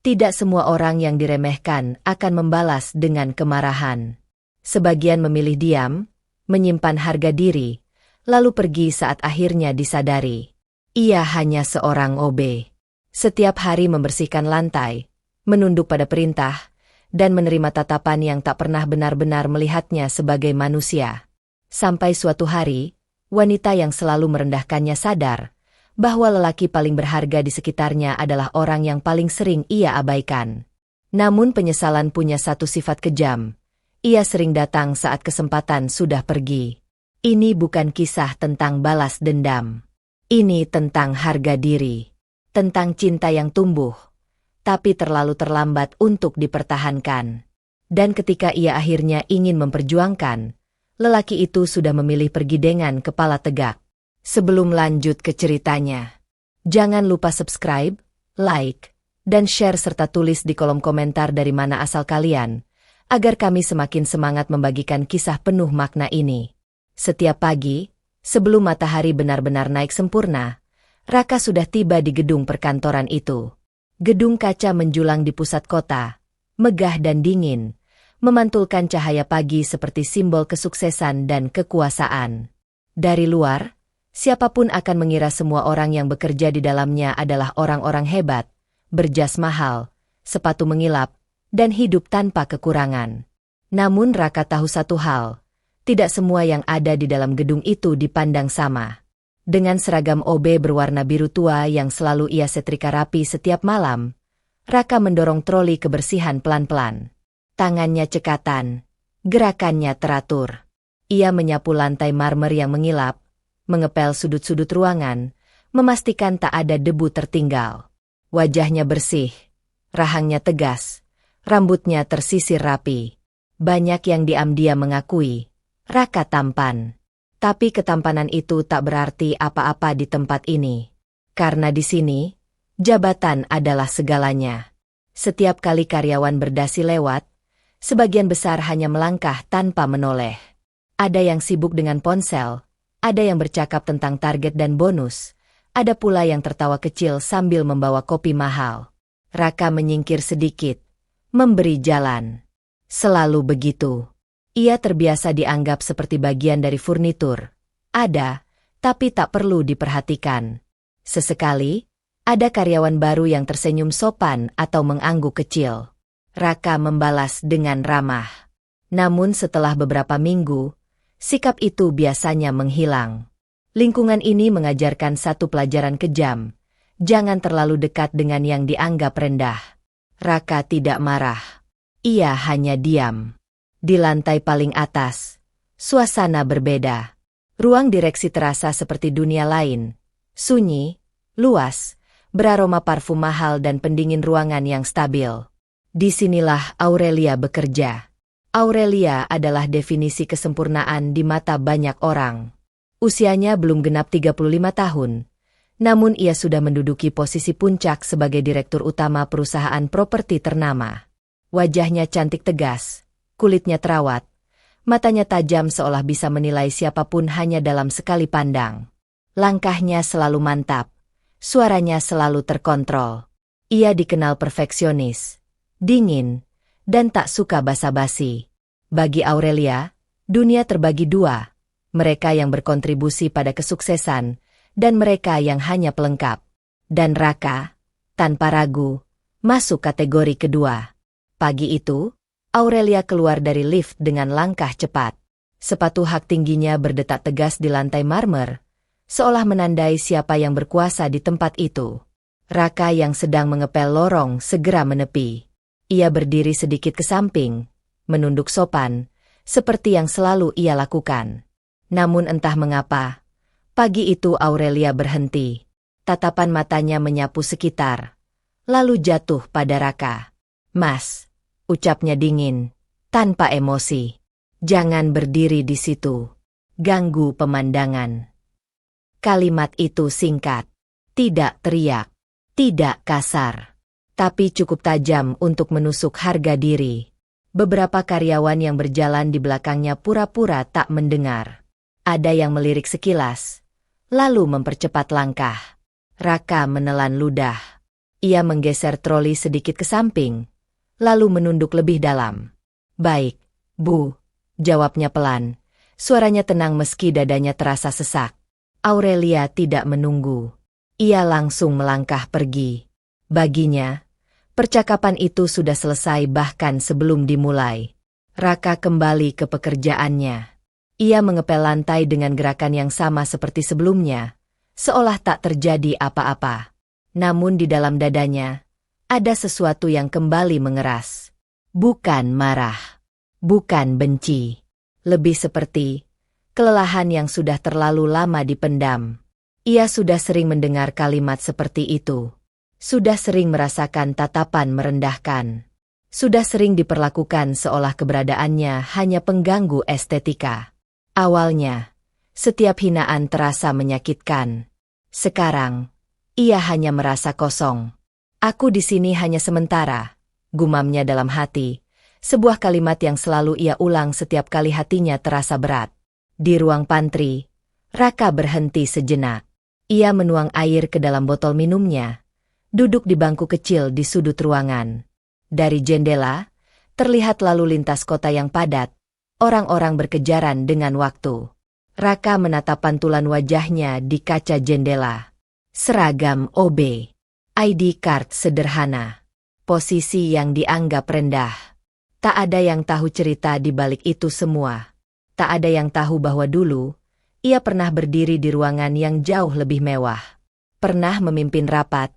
Tidak semua orang yang diremehkan akan membalas dengan kemarahan. Sebagian memilih diam, menyimpan harga diri, lalu pergi saat akhirnya disadari. Ia hanya seorang OB. Setiap hari membersihkan lantai, menunduk pada perintah, dan menerima tatapan yang tak pernah benar-benar melihatnya sebagai manusia. Sampai suatu hari, wanita yang selalu merendahkannya sadar bahwa lelaki paling berharga di sekitarnya adalah orang yang paling sering ia abaikan. Namun penyesalan punya satu sifat kejam. Ia sering datang saat kesempatan sudah pergi. Ini bukan kisah tentang balas dendam. Ini tentang harga diri. Tentang cinta yang tumbuh, tapi terlalu terlambat untuk dipertahankan. Dan ketika ia akhirnya ingin memperjuangkan, lelaki itu sudah memilih pergi dengan kepala tegak. Sebelum lanjut ke ceritanya, jangan lupa subscribe, like, dan share serta tulis di kolom komentar dari mana asal kalian, agar kami semakin semangat membagikan kisah penuh makna ini. Setiap pagi, sebelum matahari benar-benar naik sempurna, Raka sudah tiba di gedung perkantoran itu. Gedung kaca menjulang di pusat kota, megah dan dingin, memantulkan cahaya pagi seperti simbol kesuksesan dan kekuasaan. Dari luar, siapapun akan mengira semua orang yang bekerja di dalamnya adalah orang-orang hebat, berjas mahal, sepatu mengilap, dan hidup tanpa kekurangan. Namun Raka tahu satu hal, tidak semua yang ada di dalam gedung itu dipandang sama. Dengan seragam OB berwarna biru tua yang selalu ia setrika rapi setiap malam, Raka mendorong troli kebersihan pelan-pelan. Tangannya cekatan, gerakannya teratur. Ia menyapu lantai marmer yang mengilap, mengepel sudut-sudut ruangan, memastikan tak ada debu tertinggal. Wajahnya bersih, rahangnya tegas, rambutnya tersisir rapi. Banyak yang diam-diam mengakui, Raka tampan. Tapi ketampanan itu tak berarti apa-apa di tempat ini. Karena di sini, jabatan adalah segalanya. Setiap kali karyawan berdasi lewat, sebagian besar hanya melangkah tanpa menoleh. Ada yang sibuk dengan ponsel, ada yang bercakap tentang target dan bonus, ada pula yang tertawa kecil sambil membawa kopi mahal. Raka menyingkir sedikit, memberi jalan. Selalu begitu. Ia terbiasa dianggap seperti bagian dari furnitur. Ada, tapi tak perlu diperhatikan. Sesekali, ada karyawan baru yang tersenyum sopan atau mengangguk kecil. Raka membalas dengan ramah. Namun setelah beberapa minggu, sikap itu biasanya menghilang. Lingkungan ini mengajarkan satu pelajaran kejam. Jangan terlalu dekat dengan yang dianggap rendah. Raka tidak marah. Ia hanya diam. Di lantai paling atas, suasana berbeda. Ruang direksi terasa seperti dunia lain. Sunyi, luas, beraroma parfum mahal dan pendingin ruangan yang stabil. Disinilah Aurelia bekerja. Aurelia adalah definisi kesempurnaan di mata banyak orang. Usianya belum genap 35 tahun. Namun ia sudah menduduki posisi puncak sebagai direktur utama perusahaan properti ternama. Wajahnya cantik tegas. Kulitnya terawat, matanya tajam seolah bisa menilai siapapun hanya dalam sekali pandang. Langkahnya selalu mantap, suaranya selalu terkontrol. Ia dikenal perfeksionis, dingin, dan tak suka basa-basi. Bagi Aurelia, dunia terbagi dua, mereka yang berkontribusi pada kesuksesan, dan mereka yang hanya pelengkap. Dan Raka, tanpa ragu, masuk kategori kedua. Pagi itu, Aurelia keluar dari lift dengan langkah cepat. Sepatu hak tingginya berdetak tegas di lantai marmer, seolah menandai siapa yang berkuasa di tempat itu. Raka yang sedang mengepel lorong segera menepi. Ia berdiri sedikit ke samping, menunduk sopan, seperti yang selalu ia lakukan. Namun entah mengapa, pagi itu Aurelia berhenti. Tatapan matanya menyapu sekitar, lalu jatuh pada Raka. "Mas," ucapnya dingin, tanpa emosi. "Jangan berdiri di situ. Ganggu pemandangan." Kalimat itu singkat. Tidak teriak. Tidak kasar. Tapi cukup tajam untuk menusuk harga diri. Beberapa karyawan yang berjalan di belakangnya pura-pura tak mendengar. Ada yang melirik sekilas, lalu mempercepat langkah. Raka menelan ludah. Ia menggeser troli sedikit ke samping, lalu menunduk lebih dalam. "Baik, Bu," jawabnya pelan. Suaranya tenang meski dadanya terasa sesak. Aurelia tidak menunggu. Ia langsung melangkah pergi. Baginya, percakapan itu sudah selesai bahkan sebelum dimulai. Raka kembali ke pekerjaannya. Ia mengepel lantai dengan gerakan yang sama seperti sebelumnya, seolah tak terjadi apa-apa. Namun di dalam dadanya, ada sesuatu yang kembali mengeras. Bukan marah, bukan benci. Lebih seperti kelelahan yang sudah terlalu lama dipendam. Ia sudah sering mendengar kalimat seperti itu. Sudah sering merasakan tatapan merendahkan. Sudah sering diperlakukan seolah keberadaannya hanya pengganggu estetika. Awalnya, setiap hinaan terasa menyakitkan. Sekarang, ia hanya merasa kosong. "Aku di sini hanya sementara," gumamnya dalam hati. Sebuah kalimat yang selalu ia ulang setiap kali hatinya terasa berat. Di ruang pantry, Raka berhenti sejenak. Ia menuang air ke dalam botol minumnya, duduk di bangku kecil di sudut ruangan. Dari jendela, terlihat lalu lintas kota yang padat, orang-orang berkejaran dengan waktu. Raka menatap pantulan wajahnya di kaca jendela. Seragam OB, ID card sederhana, posisi yang dianggap rendah. Tak ada yang tahu cerita di balik itu semua. Tak ada yang tahu bahwa dulu, ia pernah berdiri di ruangan yang jauh lebih mewah. Pernah memimpin rapat,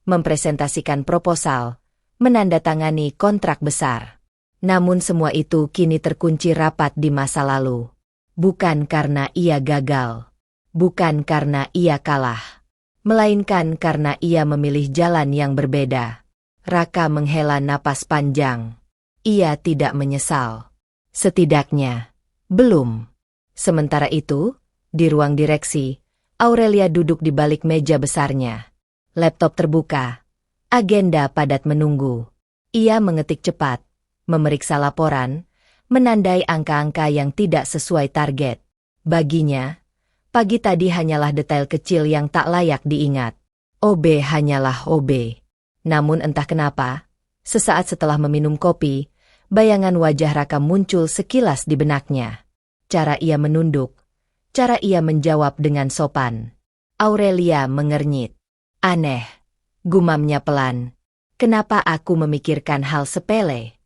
mempresentasikan proposal, menandatangani kontrak besar. Namun semua itu kini terkunci rapat di masa lalu. Bukan karena ia gagal. Bukan karena ia kalah. Melainkan karena ia memilih jalan yang berbeda. Raka menghela napas panjang. Ia tidak menyesal. Setidaknya, belum. Sementara itu, di ruang direksi, Aurelia duduk di balik meja besarnya. Laptop terbuka. Agenda padat menunggu. Ia mengetik cepat, memeriksa laporan, menandai angka-angka yang tidak sesuai target. Baginya, pagi tadi hanyalah detail kecil yang tak layak diingat. OB hanyalah OB. Namun entah kenapa, sesaat setelah meminum kopi, bayangan wajah Raka muncul sekilas di benaknya. Cara ia menunduk, cara ia menjawab dengan sopan. Aurelia mengernyit. "Aneh," gumamnya pelan. "Kenapa aku memikirkan hal sepele?"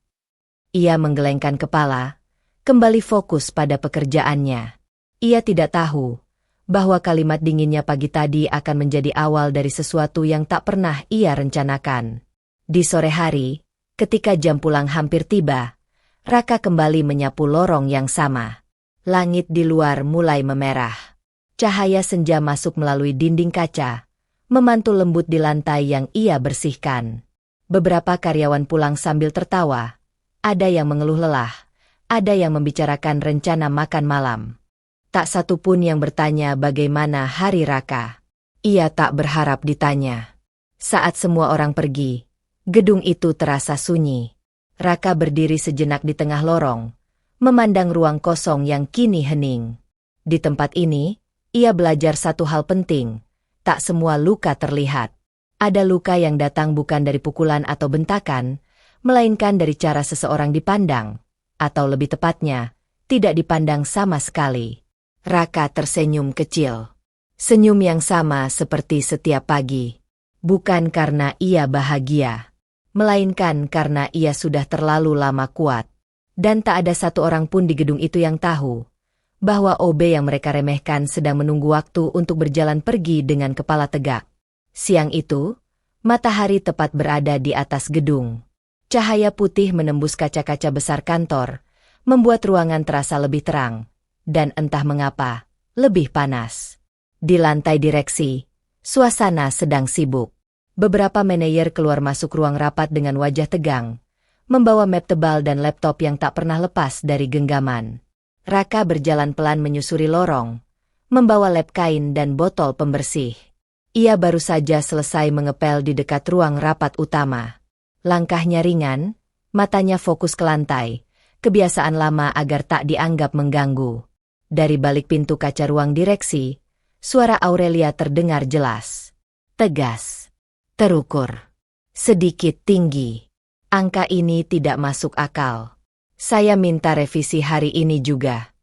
Ia menggelengkan kepala, kembali fokus pada pekerjaannya. Ia tidak tahu bahwa kalimat dinginnya pagi tadi akan menjadi awal dari sesuatu yang tak pernah ia rencanakan. Di sore hari, ketika jam pulang hampir tiba, Raka kembali menyapu lorong yang sama. Langit di luar mulai memerah. Cahaya senja masuk melalui dinding kaca, memantul lembut di lantai yang ia bersihkan. Beberapa karyawan pulang sambil tertawa. Ada yang mengeluh lelah, ada yang membicarakan rencana makan malam. Tak satu pun yang bertanya bagaimana hari Raka. Ia tak berharap ditanya. Saat semua orang pergi, gedung itu terasa sunyi. Raka berdiri sejenak di tengah lorong, memandang ruang kosong yang kini hening. Di tempat ini, ia belajar satu hal penting. Tak semua luka terlihat. Ada luka yang datang bukan dari pukulan atau bentakan, melainkan dari cara seseorang dipandang, atau lebih tepatnya, tidak dipandang sama sekali. Raka tersenyum kecil. Senyum yang sama seperti setiap pagi. Bukan karena ia bahagia, melainkan karena ia sudah terlalu lama kuat. Dan tak ada satu orang pun di gedung itu yang tahu bahwa OB yang mereka remehkan sedang menunggu waktu untuk berjalan pergi dengan kepala tegak. Siang itu, matahari tepat berada di atas gedung. Cahaya putih menembus kaca-kaca besar kantor, membuat ruangan terasa lebih terang. Dan entah mengapa, lebih panas. Di lantai direksi, suasana sedang sibuk. Beberapa manajer keluar masuk ruang rapat dengan wajah tegang, membawa map tebal dan laptop yang tak pernah lepas dari genggaman. Raka berjalan pelan menyusuri lorong, membawa lap kain dan botol pembersih. Ia baru saja selesai mengepel di dekat ruang rapat utama. Langkahnya ringan, matanya fokus ke lantai, kebiasaan lama agar tak dianggap mengganggu. Dari balik pintu kaca ruang direksi, suara Aurelia terdengar jelas. Tegas. Terukur. Sedikit tinggi. Angka ini tidak masuk akal. Saya minta revisi hari ini juga.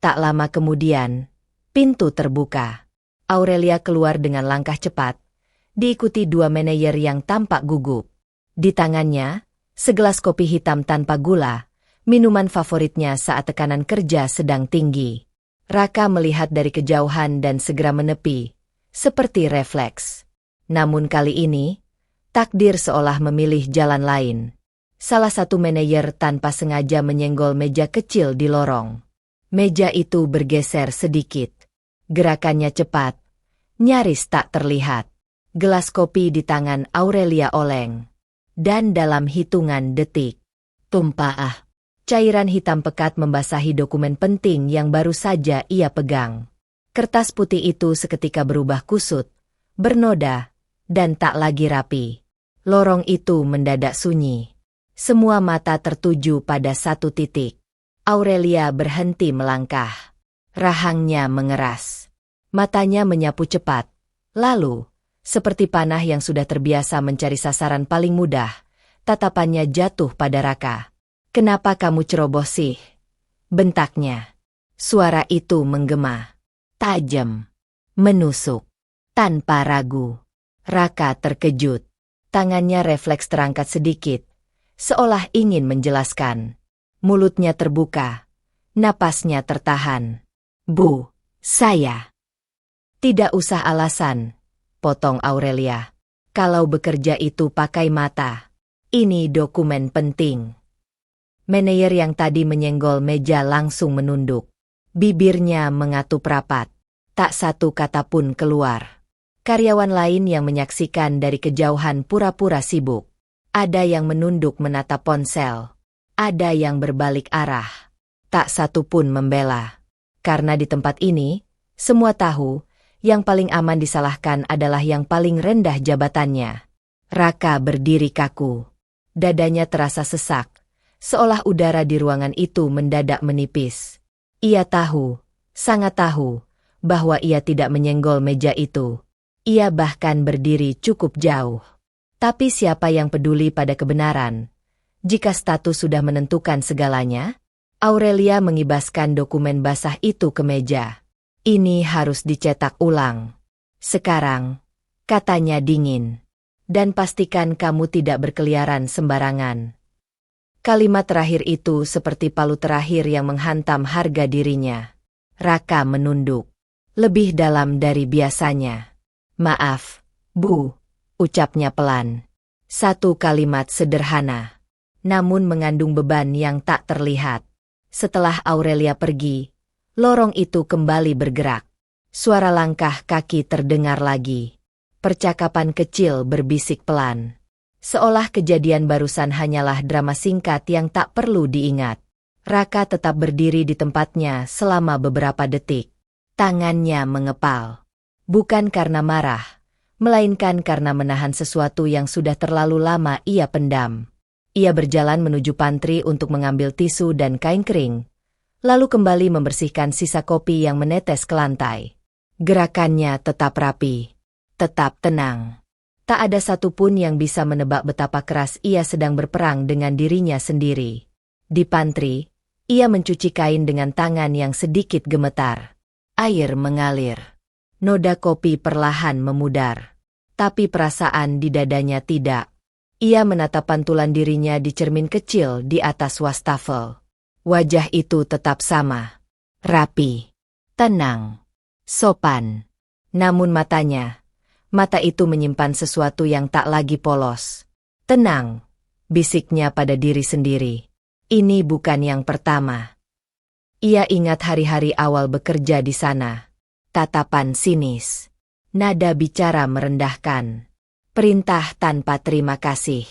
Tak lama kemudian, pintu terbuka. Aurelia keluar dengan langkah cepat, diikuti dua manajer yang tampak gugup. Di tangannya, segelas kopi hitam tanpa gula, minuman favoritnya saat tekanan kerja sedang tinggi. Raka melihat dari kejauhan dan segera menepi, seperti refleks. Namun kali ini, takdir seolah memilih jalan lain. Salah satu manajer tanpa sengaja menyenggol meja kecil di lorong. Meja itu bergeser sedikit. Gerakannya cepat, nyaris tak terlihat. Gelas kopi di tangan Aurelia oleng. Dan dalam hitungan detik, tumpah. Cairan hitam pekat membasahi dokumen penting yang baru saja ia pegang. Kertas putih itu seketika berubah kusut, bernoda, dan tak lagi rapi. Lorong itu mendadak sunyi. Semua mata tertuju pada satu titik. Aurelia berhenti melangkah. Rahangnya mengeras. Matanya menyapu cepat. Lalu, seperti panah yang sudah terbiasa mencari sasaran paling mudah, tatapannya jatuh pada Raka. "Kenapa kamu ceroboh sih?" bentaknya. Suara itu menggema. Tajam. Menusuk. Tanpa ragu. Raka terkejut. Tangannya refleks terangkat sedikit, seolah ingin menjelaskan. Mulutnya terbuka. Napasnya tertahan. "Bu, saya." "Tidak usah alasan," potong Aurelia. "Kalau bekerja itu pakai mata. Ini dokumen penting." Manajer yang tadi menyenggol meja langsung menunduk. Bibirnya mengatup rapat. Tak satu kata pun keluar. Karyawan lain yang menyaksikan dari kejauhan pura-pura sibuk. Ada yang menunduk menatap ponsel. Ada yang berbalik arah. Tak satu pun membela. Karena di tempat ini, semua tahu, yang paling aman disalahkan adalah yang paling rendah jabatannya. Raka berdiri kaku. Dadanya terasa sesak, seolah udara di ruangan itu mendadak menipis. Ia tahu, sangat tahu, bahwa ia tidak menyenggol meja itu. Ia bahkan berdiri cukup jauh. Tapi siapa yang peduli pada kebenaran? Jika status sudah menentukan segalanya? Aurelia mengibaskan dokumen basah itu ke meja. "Ini harus dicetak ulang. Sekarang," katanya dingin. "Dan pastikan kamu tidak berkeliaran sembarangan." Kalimat terakhir itu seperti palu terakhir yang menghantam harga dirinya. Raka menunduk. Lebih dalam dari biasanya. "Maaf, Bu," ucapnya pelan. Satu kalimat sederhana, namun mengandung beban yang tak terlihat. Setelah Aurelia pergi, lorong itu kembali bergerak. Suara langkah kaki terdengar lagi. Percakapan kecil berbisik pelan. Seolah kejadian barusan hanyalah drama singkat yang tak perlu diingat. Raka tetap berdiri di tempatnya selama beberapa detik. Tangannya mengepal. Bukan karena marah, melainkan karena menahan sesuatu yang sudah terlalu lama ia pendam. Ia berjalan menuju pantry untuk mengambil tisu dan kain kering, lalu kembali membersihkan sisa kopi yang menetes ke lantai. Gerakannya tetap rapi, tetap tenang. Tak ada satupun yang bisa menebak betapa keras ia sedang berperang dengan dirinya sendiri. Di pantry, ia mencuci kain dengan tangan yang sedikit gemetar. Air mengalir. Noda kopi perlahan memudar. Tapi perasaan di dadanya tidak. Ia menatap pantulan dirinya di cermin kecil di atas wastafel. Wajah itu tetap sama. Rapi. Tenang. Sopan. Namun mata itu menyimpan sesuatu yang tak lagi polos. "Tenang," bisiknya pada diri sendiri. Ini bukan yang pertama. Ia ingat hari-hari awal bekerja di sana. Tatapan sinis. Nada bicara merendahkan. Perintah tanpa terima kasih.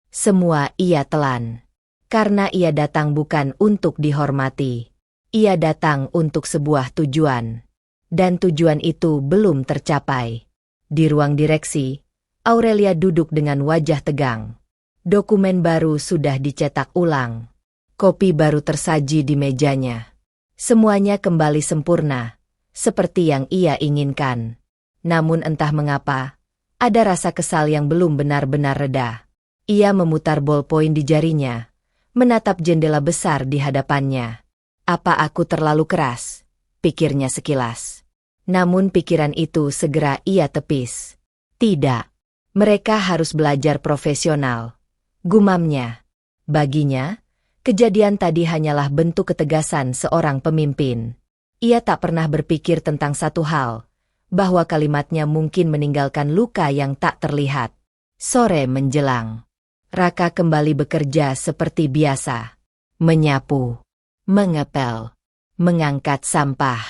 Semua ia telan. Karena ia datang bukan untuk dihormati. Ia datang untuk sebuah tujuan. Dan tujuan itu belum tercapai. Di ruang direksi, Aurelia duduk dengan wajah tegang. Dokumen baru sudah dicetak ulang. Kopi baru tersaji di mejanya. Semuanya kembali sempurna, seperti yang ia inginkan. Namun entah mengapa, Ada rasa kesal yang belum benar-benar reda. Ia memutar bolpoin di jarinya, menatap jendela besar di hadapannya. Apa aku terlalu keras? Pikirnya sekilas. Namun pikiran itu segera ia tepis. Tidak. Mereka harus belajar profesional. Gumamnya. Baginya, kejadian tadi hanyalah bentuk ketegasan seorang pemimpin. Ia tak pernah berpikir tentang satu hal, bahwa kalimatnya mungkin meninggalkan luka yang tak terlihat. Sore menjelang. Raka kembali bekerja seperti biasa. Menyapu, mengepel, mengangkat sampah.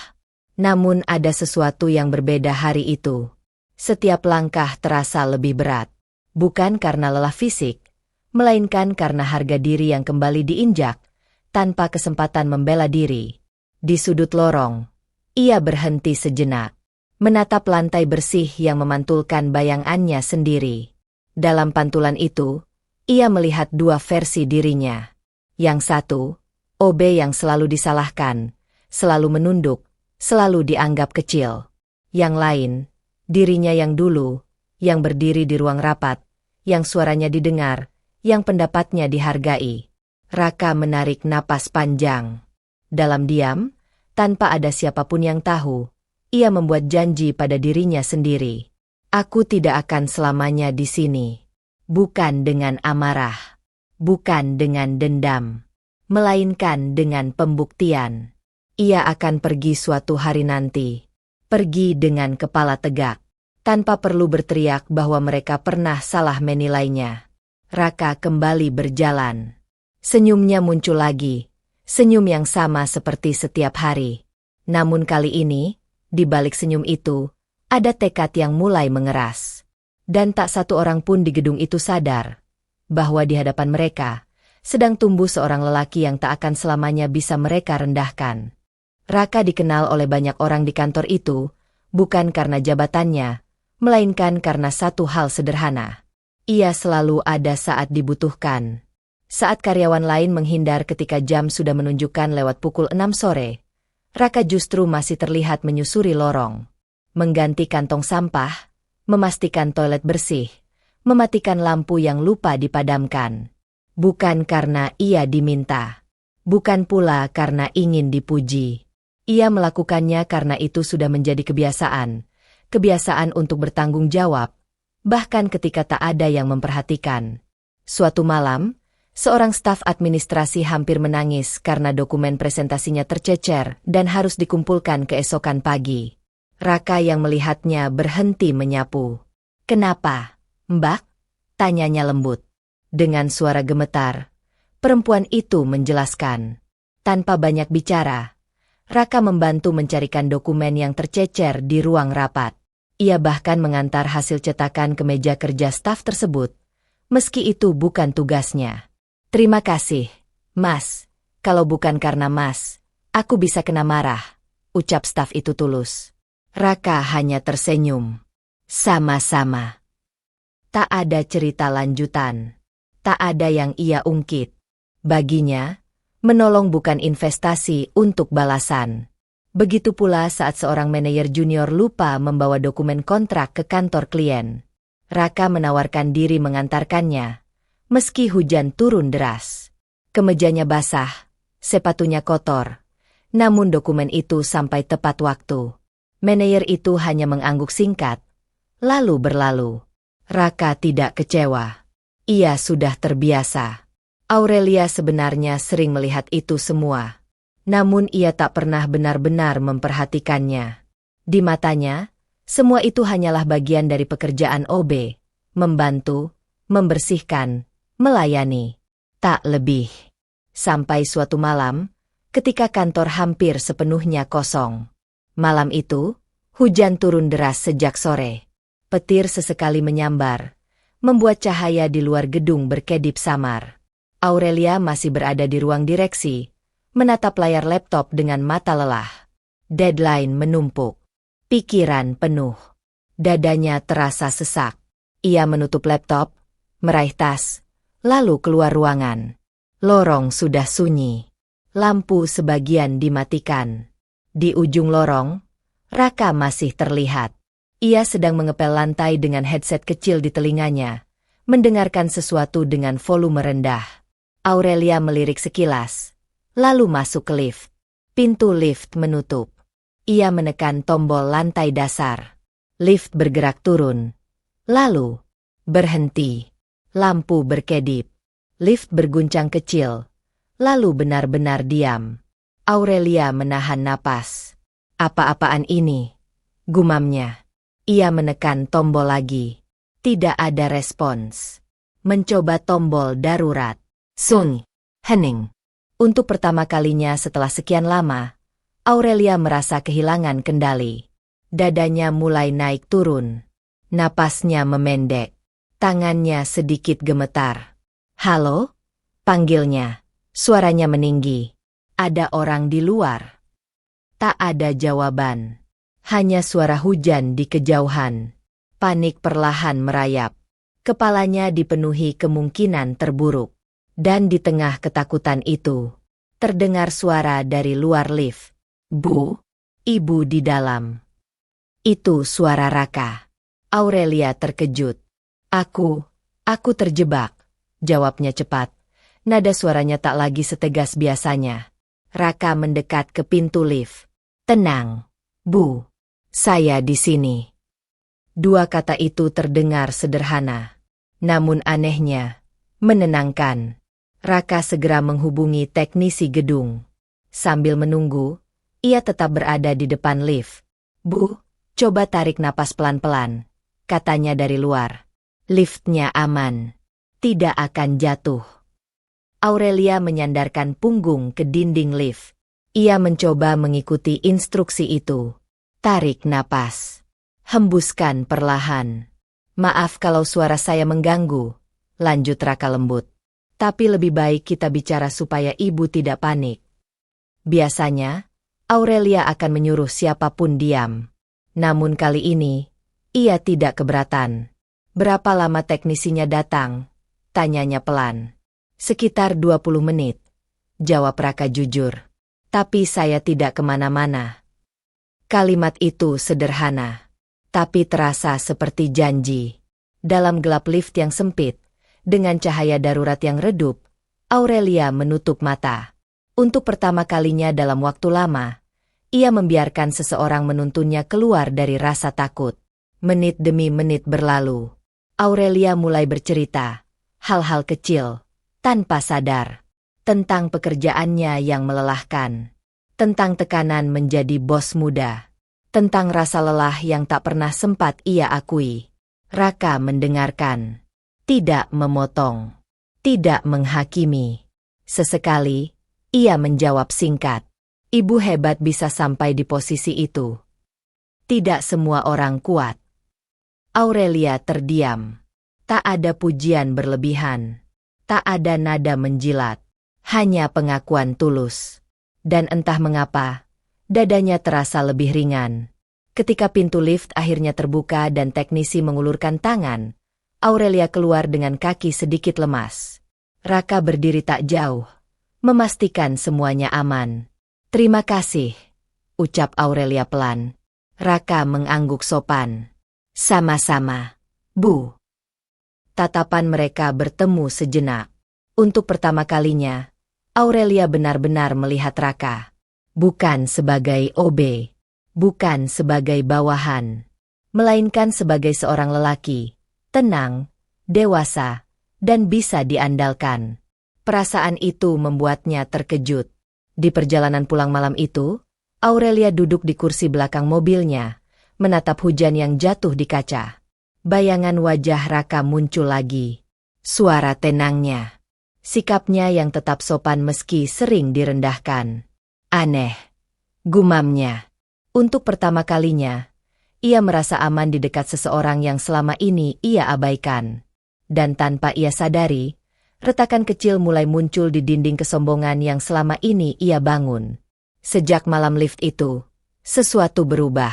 Namun ada sesuatu yang berbeda hari itu. Setiap langkah terasa lebih berat. Bukan karena lelah fisik, melainkan karena harga diri yang kembali diinjak, tanpa kesempatan membela diri. Di sudut lorong, ia berhenti sejenak, menatap lantai bersih yang memantulkan bayangannya sendiri. Dalam pantulan itu, ia melihat dua versi dirinya. Yang satu, OB yang selalu disalahkan, selalu menunduk, selalu dianggap kecil. Yang lain, dirinya yang dulu, yang berdiri di ruang rapat, yang suaranya didengar, yang pendapatnya dihargai. Raka menarik napas panjang. Dalam diam, tanpa ada siapapun yang tahu, ia membuat janji pada dirinya sendiri. Aku tidak akan selamanya di sini. Bukan dengan amarah. Bukan dengan dendam. Melainkan dengan pembuktian. Ia akan pergi suatu hari nanti. Pergi dengan kepala tegak. Tanpa perlu berteriak bahwa mereka pernah salah menilainya. Raka kembali berjalan. Senyumnya muncul lagi. Senyum yang sama seperti setiap hari. Namun kali ini, di balik senyum itu, ada tekad yang mulai mengeras. Dan tak satu orang pun di gedung itu sadar bahwa di hadapan mereka sedang tumbuh seorang lelaki yang tak akan selamanya bisa mereka rendahkan. Raka dikenal oleh banyak orang di kantor itu, bukan karena jabatannya, melainkan karena satu hal sederhana. Ia selalu ada saat dibutuhkan. Saat karyawan lain menghindar ketika jam sudah menunjukkan lewat pukul 6 sore, Raka justru masih terlihat menyusuri lorong. Mengganti kantong sampah, memastikan toilet bersih, mematikan lampu yang lupa dipadamkan. Bukan karena ia diminta. Bukan pula karena ingin dipuji. Ia melakukannya karena itu sudah menjadi kebiasaan. Kebiasaan untuk bertanggung jawab, bahkan ketika tak ada yang memperhatikan. Suatu malam, seorang staf administrasi hampir menangis karena dokumen presentasinya tercecer dan harus dikumpulkan keesokan pagi. Raka yang melihatnya berhenti menyapu. "Kenapa, Mbak?" tanyanya lembut. Dengan suara gemetar, perempuan itu menjelaskan. Tanpa banyak bicara, Raka membantu mencarikan dokumen yang tercecer di ruang rapat. Ia bahkan mengantar hasil cetakan ke meja kerja staf tersebut, meski itu bukan tugasnya. "Terima kasih, Mas. Kalau bukan karena Mas, aku bisa kena marah," ucap staf itu tulus. Raka hanya tersenyum. Sama-sama. Tak ada cerita lanjutan. Tak ada yang ia ungkit. Baginya, menolong bukan investasi untuk balasan. Begitu pula saat seorang manajer junior lupa membawa dokumen kontrak ke kantor klien. Raka menawarkan diri mengantarkannya, meski hujan turun deras. Kemejanya basah, sepatunya kotor, namun dokumen itu sampai tepat waktu. Manajer itu hanya mengangguk singkat, lalu berlalu. Raka tidak kecewa. Ia sudah terbiasa. Aurelia sebenarnya sering melihat itu semua. Namun ia tak pernah benar-benar memperhatikannya. Di matanya, semua itu hanyalah bagian dari pekerjaan OB. Membantu, membersihkan, melayani. Tak lebih. Sampai suatu malam, ketika kantor hampir sepenuhnya kosong. Malam itu, hujan turun deras sejak sore. Petir sesekali menyambar, membuat cahaya di luar gedung berkedip samar. Aurelia masih berada di ruang direksi, menatap layar laptop dengan mata lelah. Deadline menumpuk. Pikiran penuh. Dadanya terasa sesak. Ia menutup laptop, meraih tas, lalu keluar ruangan. Lorong sudah sunyi. Lampu sebagian dimatikan. Di ujung lorong, Raka masih terlihat. Ia sedang mengepel lantai dengan headset kecil di telinganya, mendengarkan sesuatu dengan volume rendah. Aurelia melirik sekilas, lalu masuk ke lift. Pintu lift menutup. Ia menekan tombol lantai dasar. Lift bergerak turun. Lalu berhenti. Lampu berkedip. Lift berguncang kecil. Lalu benar-benar diam. Aurelia menahan napas. Apa-apaan ini? Gumamnya. Ia menekan tombol lagi. Tidak ada respons. Mencoba tombol darurat. Sun. Hening. Untuk pertama kalinya setelah sekian lama, Aurelia merasa kehilangan kendali. Dadanya mulai naik turun. Napasnya memendek. Tangannya sedikit gemetar. Halo? Panggilnya. Suaranya meninggi. Ada orang di luar. Tak ada jawaban. Hanya suara hujan di kejauhan. Panik perlahan merayap. Kepalanya dipenuhi kemungkinan terburuk. Dan di tengah ketakutan itu, terdengar suara dari luar lift. Bu, ibu di dalam. Itu suara Raka. Aurelia terkejut. Aku terjebak, jawabnya cepat. Nada suaranya tak lagi setegas biasanya. Raka mendekat ke pintu lift. Tenang, Bu. Saya di sini. Dua kata itu terdengar sederhana. Namun anehnya, menenangkan. Raka segera menghubungi teknisi gedung. Sambil menunggu, ia tetap berada di depan lift. Bu, coba tarik napas pelan-pelan, katanya dari luar. Liftnya aman. Tidak akan jatuh. Aurelia menyandarkan punggung ke dinding lift. Ia mencoba mengikuti instruksi itu. Tarik napas. Hembuskan perlahan. Maaf kalau suara saya mengganggu, lanjut Raka lembut. Tapi lebih baik kita bicara supaya ibu tidak panik. Biasanya, Aurelia akan menyuruh siapapun diam. Namun kali ini, ia tidak keberatan. Berapa lama teknisinya datang? Tanyanya pelan. Sekitar 20 menit. Jawab Raka jujur. Tapi saya tidak kemana-mana. Kalimat itu sederhana, tapi terasa seperti janji. Dalam gelap lift yang sempit, dengan cahaya darurat yang redup, Aurelia menutup mata. Untuk pertama kalinya dalam waktu lama, ia membiarkan seseorang menuntunnya keluar dari rasa takut. Menit demi menit berlalu. Aurelia mulai bercerita, hal-hal kecil, tanpa sadar, tentang pekerjaannya yang melelahkan. Tentang tekanan menjadi bos muda. Tentang rasa lelah yang tak pernah sempat ia akui. Raka mendengarkan. Tidak memotong. Tidak menghakimi. Sesekali, ia menjawab singkat. Ibu hebat bisa sampai di posisi itu. Tidak semua orang kuat. Aurelia terdiam. Tak ada pujian berlebihan. Tak ada nada menjilat. Hanya pengakuan tulus. Dan entah mengapa, dadanya terasa lebih ringan. Ketika pintu lift akhirnya terbuka dan teknisi mengulurkan tangan, Aurelia keluar dengan kaki sedikit lemas. Raka berdiri tak jauh, memastikan semuanya aman. Terima kasih, ucap Aurelia pelan. Raka mengangguk sopan. Sama-sama, Bu. Tatapan mereka bertemu sejenak. Untuk pertama kalinya, Aurelia benar-benar melihat Raka. Bukan sebagai OB, bukan sebagai bawahan, melainkan sebagai seorang lelaki, tenang, dewasa, dan bisa diandalkan. Perasaan itu membuatnya terkejut. Di perjalanan pulang malam itu, Aurelia duduk di kursi belakang mobilnya, menatap hujan yang jatuh di kaca. Bayangan wajah Raka muncul lagi. Suara tenangnya. Sikapnya yang tetap sopan meski sering direndahkan. Aneh, gumamnya. Untuk pertama kalinya, ia merasa aman di dekat seseorang yang selama ini ia abaikan. Dan tanpa ia sadari, retakan kecil mulai muncul di dinding kesombongan yang selama ini ia bangun. Sejak malam lift itu, sesuatu berubah.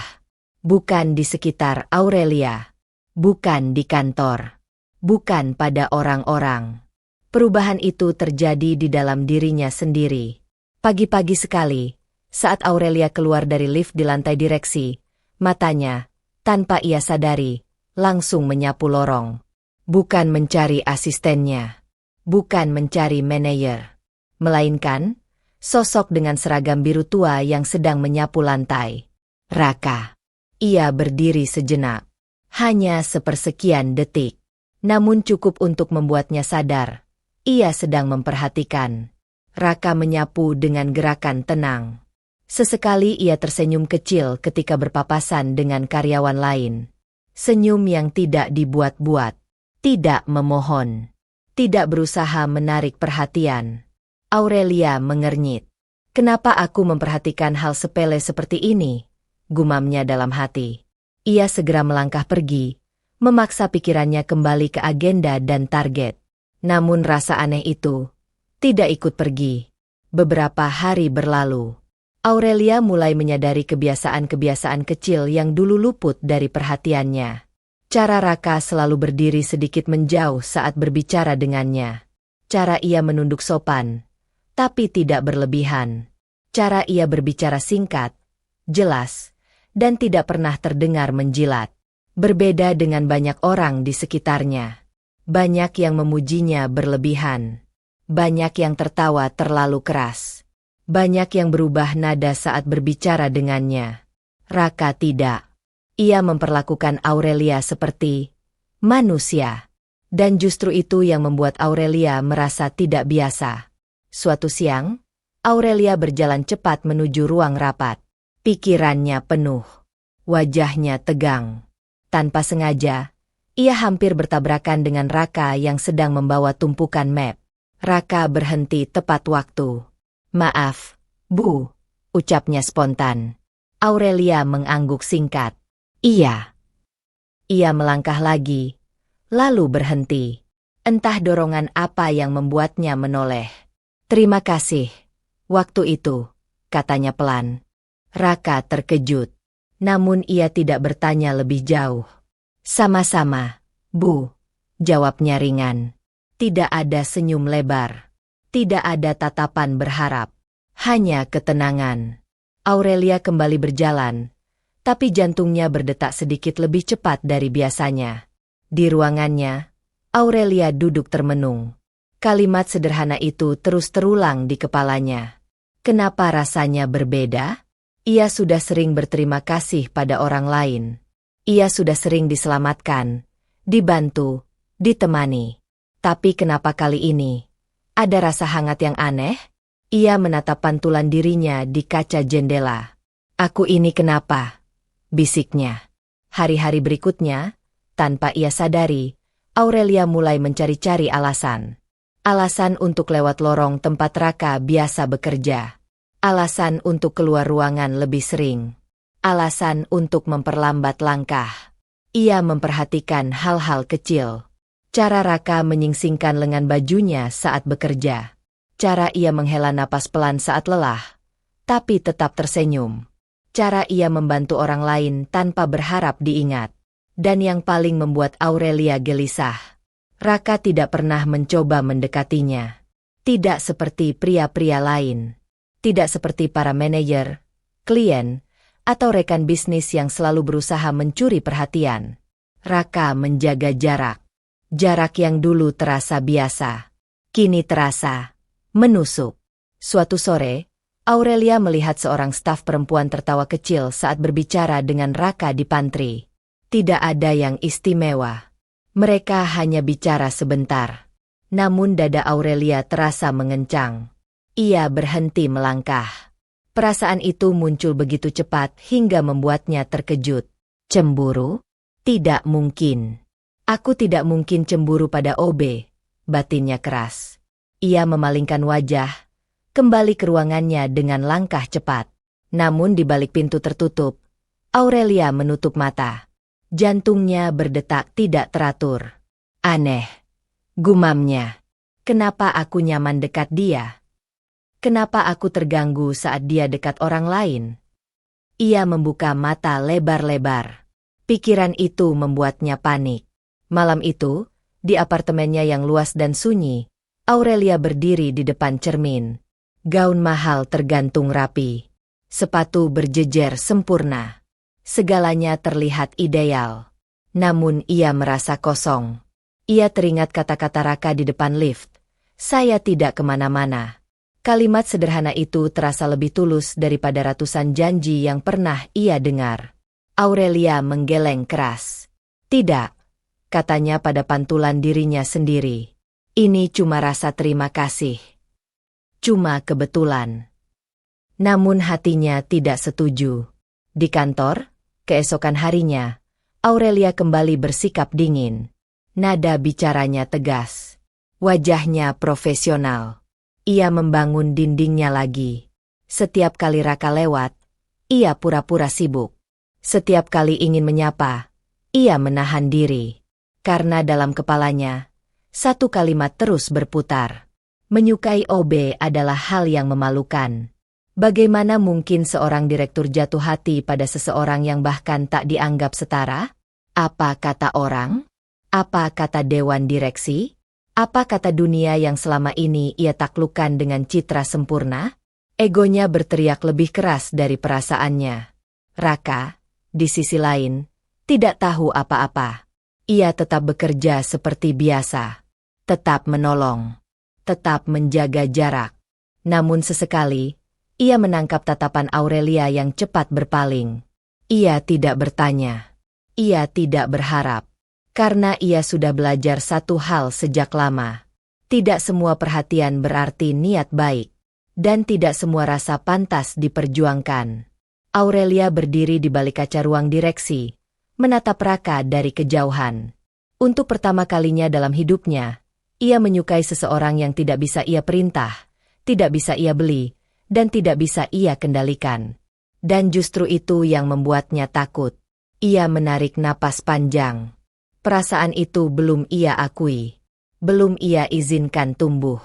Bukan di sekitar Aurelia, bukan di kantor, bukan pada orang-orang. Perubahan itu terjadi di dalam dirinya sendiri. Pagi-pagi sekali, saat Aurelia keluar dari lift di lantai direksi, matanya, Tanpa ia sadari, langsung menyapu lorong. Bukan mencari asistennya. Bukan mencari manajer. Melainkan, sosok dengan seragam biru tua yang sedang menyapu lantai. Raka. Ia berdiri sejenak. Hanya sepersekian detik. Namun cukup untuk membuatnya sadar. Ia sedang memperhatikan. Raka menyapu dengan gerakan tenang. Sesekali ia tersenyum kecil ketika berpapasan dengan karyawan lain. Senyum yang tidak dibuat-buat. Tidak memohon. Tidak berusaha menarik perhatian. Aurelia mengernyit. Kenapa aku memperhatikan hal sepele seperti ini? Gumamnya dalam hati. Ia segera melangkah pergi, memaksa pikirannya kembali ke agenda dan target. Namun rasa aneh itu tidak ikut pergi. Beberapa hari berlalu. Aurelia mulai menyadari kebiasaan-kebiasaan kecil yang dulu luput dari perhatiannya. Cara Raka selalu berdiri sedikit menjauh saat berbicara dengannya. Cara ia menunduk sopan, tapi tidak berlebihan. Cara ia berbicara singkat, jelas, dan tidak pernah terdengar menjilat. Berbeda dengan banyak orang di sekitarnya. Banyak yang memujinya berlebihan. Banyak yang tertawa terlalu keras. Banyak yang berubah nada saat berbicara dengannya. Raka tidak. Ia memperlakukan Aurelia seperti manusia. Dan justru itu yang membuat Aurelia merasa tidak biasa. Suatu siang, Aurelia berjalan cepat menuju ruang rapat. Pikirannya penuh. Wajahnya tegang. Tanpa sengaja, ia hampir bertabrakan dengan Raka yang sedang membawa tumpukan map. Raka berhenti tepat waktu. Maaf, Bu, ucapnya spontan. Aurelia mengangguk singkat. Iya. Ia melangkah lagi, lalu berhenti. Entah dorongan apa yang membuatnya menoleh. Terima kasih. Waktu itu, katanya pelan. Raka terkejut. Namun ia tidak bertanya lebih jauh. Sama-sama, Bu, jawabnya ringan. Tidak ada senyum lebar. Tidak ada tatapan berharap. Hanya ketenangan. Aurelia kembali berjalan, tapi jantungnya berdetak sedikit lebih cepat dari biasanya. Di ruangannya, Aurelia duduk termenung. Kalimat sederhana itu terus terulang di kepalanya. Kenapa rasanya berbeda? Ia sudah sering berterima kasih pada orang lain. Ia sudah sering diselamatkan, dibantu, ditemani. Tapi kenapa kali ini? Ada rasa hangat yang aneh? Ia menatap pantulan dirinya di kaca jendela. Aku ini kenapa? Bisiknya. Hari-hari berikutnya, tanpa ia sadari, Aurelia mulai mencari-cari alasan. Alasan untuk lewat lorong tempat Raka biasa bekerja. Alasan untuk keluar ruangan lebih sering. Alasan untuk memperlambat langkah. Ia memperhatikan hal-hal kecil. Cara Raka menyingsingkan lengan bajunya saat bekerja. Cara ia menghela napas pelan saat lelah, tapi tetap tersenyum. Cara ia membantu orang lain tanpa berharap diingat. Dan yang paling membuat Aurelia gelisah, Raka tidak pernah mencoba mendekatinya. Tidak seperti pria-pria lain. Tidak seperti para manajer, klien, atau rekan bisnis yang selalu berusaha mencuri perhatian. Raka menjaga jarak. Jarak yang dulu terasa biasa, kini terasa menusuk. Suatu sore, Aurelia melihat seorang staf perempuan tertawa kecil saat berbicara dengan Raka di pantry. Tidak ada yang istimewa. Mereka hanya bicara sebentar. Namun dada Aurelia terasa mengencang. Ia berhenti melangkah. Perasaan itu muncul begitu cepat hingga membuatnya terkejut. Cemburu? Tidak mungkin. Aku tidak mungkin cemburu pada OB, batinnya keras. Ia memalingkan wajah, kembali ke ruangannya dengan langkah cepat. Namun di balik pintu tertutup, Aurelia menutup mata. Jantungnya berdetak tidak teratur. Aneh, gumamnya. Kenapa aku nyaman dekat dia? Kenapa aku terganggu saat dia dekat orang lain? Ia membuka mata lebar-lebar. Pikiran itu membuatnya panik. Malam itu, di apartemennya yang luas dan sunyi, Aurelia berdiri di depan cermin. Gaun mahal tergantung rapi. Sepatu berjejer sempurna. Segalanya terlihat ideal. Namun ia merasa kosong. Ia teringat kata-kata Raka di depan lift. Saya tidak kemana-mana. Kalimat sederhana itu terasa lebih tulus daripada ratusan janji yang pernah ia dengar. Aurelia menggeleng keras. Tidak, katanya pada pantulan dirinya sendiri. Ini cuma rasa terima kasih. Cuma kebetulan. Namun hatinya tidak setuju. Di kantor, keesokan harinya, Aurelia kembali bersikap dingin. Nada bicaranya tegas. Wajahnya profesional. Ia membangun dindingnya lagi. Setiap kali Raka lewat, ia pura-pura sibuk. Setiap kali ingin menyapa, ia menahan diri. Karena dalam kepalanya, satu kalimat terus berputar. Menyukai OB adalah hal yang memalukan. Bagaimana mungkin seorang direktur jatuh hati pada seseorang yang bahkan tak dianggap setara? Apa kata orang? Apa kata dewan direksi? Apa kata dunia yang selama ini ia taklukkan dengan citra sempurna? Egonya berteriak lebih keras dari perasaannya. Raka, di sisi lain, tidak tahu apa-apa. Ia tetap bekerja seperti biasa. Tetap menolong. Tetap menjaga jarak. Namun sesekali, ia menangkap tatapan Aurelia yang cepat berpaling. Ia tidak bertanya. Ia tidak berharap. Karena ia sudah belajar satu hal sejak lama. Tidak semua perhatian berarti niat baik. Dan tidak semua rasa pantas diperjuangkan. Aurelia berdiri di balik kaca ruang direksi, menatap Raka dari kejauhan. Untuk pertama kalinya dalam hidupnya, ia menyukai seseorang yang tidak bisa ia perintah, tidak bisa ia beli, dan tidak bisa ia kendalikan. Dan justru itu yang membuatnya takut. Ia menarik napas panjang. Perasaan itu belum ia akui. Belum ia izinkan tumbuh.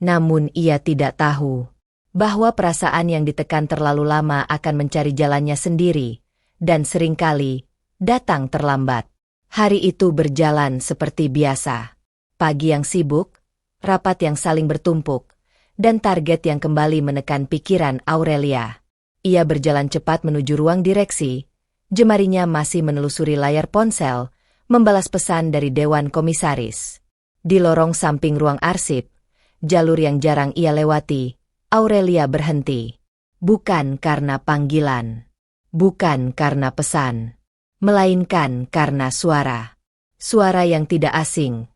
Namun ia tidak tahu bahwa perasaan yang ditekan terlalu lama akan mencari jalannya sendiri, dan seringkali datang terlambat. Hari itu berjalan seperti biasa. Pagi yang sibuk, rapat yang saling bertumpuk, dan target yang kembali menekan pikiran Aurelia. Ia berjalan cepat menuju ruang direksi, jemarinya masih menelusuri layar ponsel, membalas pesan dari Dewan Komisaris. Di lorong samping ruang arsip, jalur yang jarang ia lewati, Aurelia berhenti. Bukan karena panggilan. Bukan karena pesan. Melainkan karena suara. Suara yang tidak asing,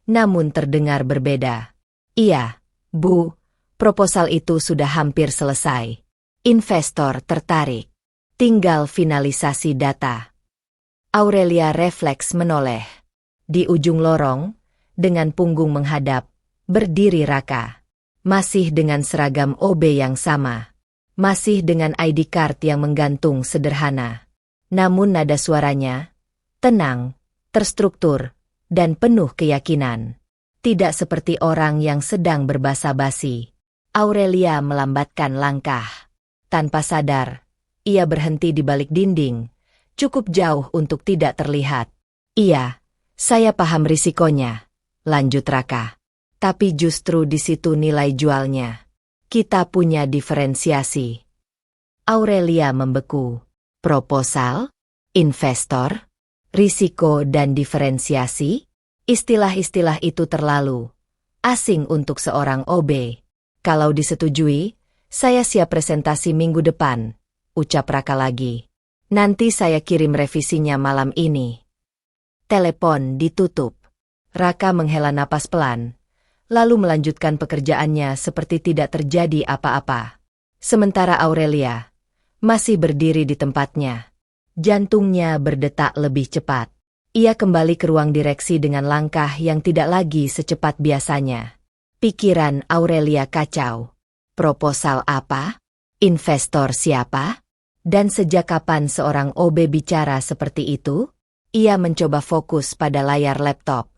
namun terdengar berbeda. Iya, Bu, proposal itu sudah hampir selesai. Investor tertarik. Tinggal finalisasi data. Aurelia refleks menoleh. Di ujung lorong, dengan punggung menghadap, berdiri Raka. Masih dengan seragam OB yang sama. Masih dengan ID card yang menggantung sederhana. Namun nada suaranya, tenang, terstruktur, dan penuh keyakinan. Tidak seperti orang yang sedang berbasa-basi. Aurelia melambatkan langkah. Tanpa sadar, ia berhenti di balik dinding. Cukup jauh untuk tidak terlihat. Iya, saya paham risikonya, lanjut Raka. Tapi justru di situ nilai jualnya. Kita punya diferensiasi. Aurelia membeku. Proposal? Investor? Risiko dan diferensiasi? Istilah-istilah itu terlalu asing untuk seorang OB. Kalau disetujui, saya siap presentasi minggu depan, ucap Raka lagi. Nanti saya kirim revisinya malam ini. Telepon ditutup. Raka menghela napas pelan, lalu melanjutkan pekerjaannya seperti tidak terjadi apa-apa. Sementara Aurelia masih berdiri di tempatnya. Jantungnya berdetak lebih cepat. Ia kembali ke ruang direksi dengan langkah yang tidak lagi secepat biasanya. Pikiran Aurelia kacau. Proposal apa? Investor siapa? Dan sejak kapan seorang OB bicara seperti itu? Ia mencoba fokus pada layar laptop.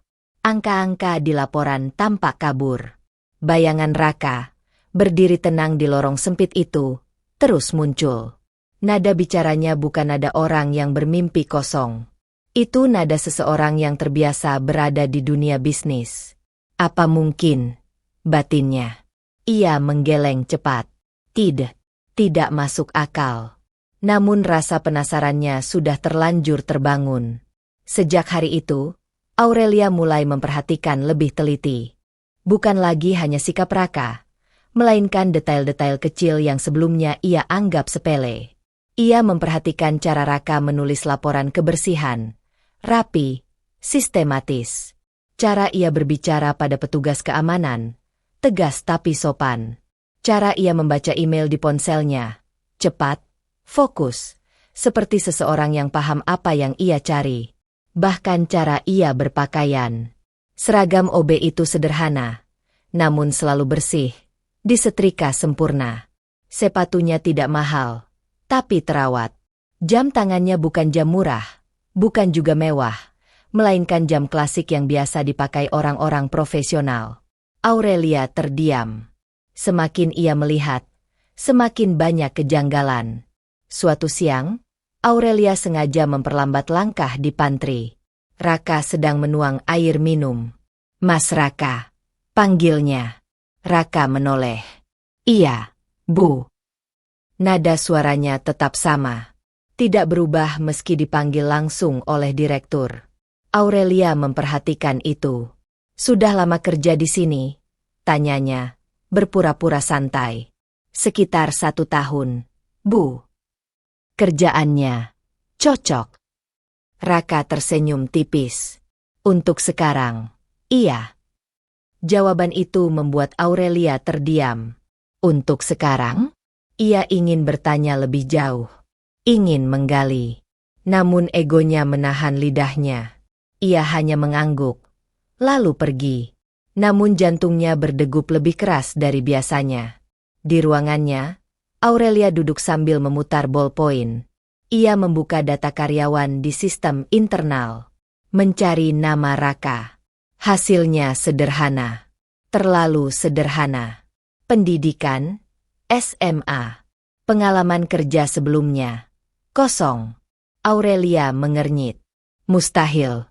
Angka-angka di laporan tampak kabur. Bayangan Raka, berdiri tenang di lorong sempit itu, terus muncul. Nada bicaranya bukan nada orang yang bermimpi kosong. Itu nada seseorang yang terbiasa berada di dunia bisnis. Apa mungkin? Batinnya. Ia menggeleng cepat. Tidak masuk akal. Namun rasa penasarannya sudah terlanjur terbangun. Sejak hari itu, Aurelia mulai memperhatikan lebih teliti. Bukan lagi hanya sikap Raka, melainkan detail-detail kecil yang sebelumnya ia anggap sepele. Ia memperhatikan cara Raka menulis laporan kebersihan, rapi, sistematis. Cara ia berbicara pada petugas keamanan, tegas tapi sopan. Cara ia membaca email di ponselnya, cepat, fokus, seperti seseorang yang paham apa yang ia cari. Bahkan cara ia berpakaian. Seragam OB itu sederhana, namun selalu bersih, disetrika sempurna. Sepatunya tidak mahal, tapi terawat. Jam tangannya bukan jam murah, bukan juga mewah, melainkan jam klasik yang biasa dipakai orang-orang profesional. Aurelia terdiam. Semakin ia melihat, semakin banyak kejanggalan. Suatu siang, Aurelia sengaja memperlambat langkah di pantry. Raka sedang menuang air minum. "Mas Raka," panggilnya. Raka menoleh. "Iya, Bu." Nada suaranya tetap sama. Tidak berubah meski dipanggil langsung oleh direktur. Aurelia memperhatikan itu. "Sudah lama kerja di sini?" tanyanya, berpura-pura santai. "Sekitar 1 tahun, Bu." "Kerjaannya cocok." Raka tersenyum tipis. "Untuk sekarang, iya." Jawaban itu membuat Aurelia terdiam. Untuk sekarang? Ia ingin bertanya lebih jauh. Ingin menggali. Namun egonya menahan lidahnya. Ia hanya mengangguk, lalu pergi. Namun jantungnya berdegup lebih keras dari biasanya. Di ruangannya, Aurelia duduk sambil memutar ballpoint. Ia membuka data karyawan di sistem internal. Mencari nama Raka. Hasilnya sederhana. Terlalu sederhana. Pendidikan, SMA. Pengalaman kerja sebelumnya, kosong. Aurelia mengernyit. "Mustahil,"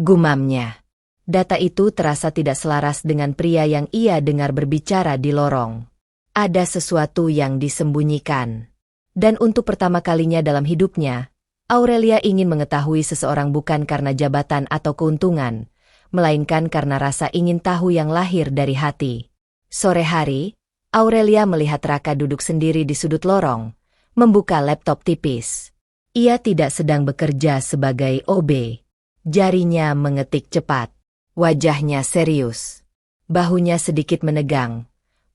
gumamnya. Data itu terasa tidak selaras dengan pria yang ia dengar berbicara di lorong. Ada sesuatu yang disembunyikan. Dan untuk pertama kalinya dalam hidupnya, Aurelia ingin mengetahui seseorang bukan karena jabatan atau keuntungan, melainkan karena rasa ingin tahu yang lahir dari hati. Sore hari, Aurelia melihat Raka duduk sendiri di sudut lorong, membuka laptop tipis. Ia tidak sedang bekerja sebagai OB. Jarinya mengetik cepat. Wajahnya serius. Bahunya sedikit menegang.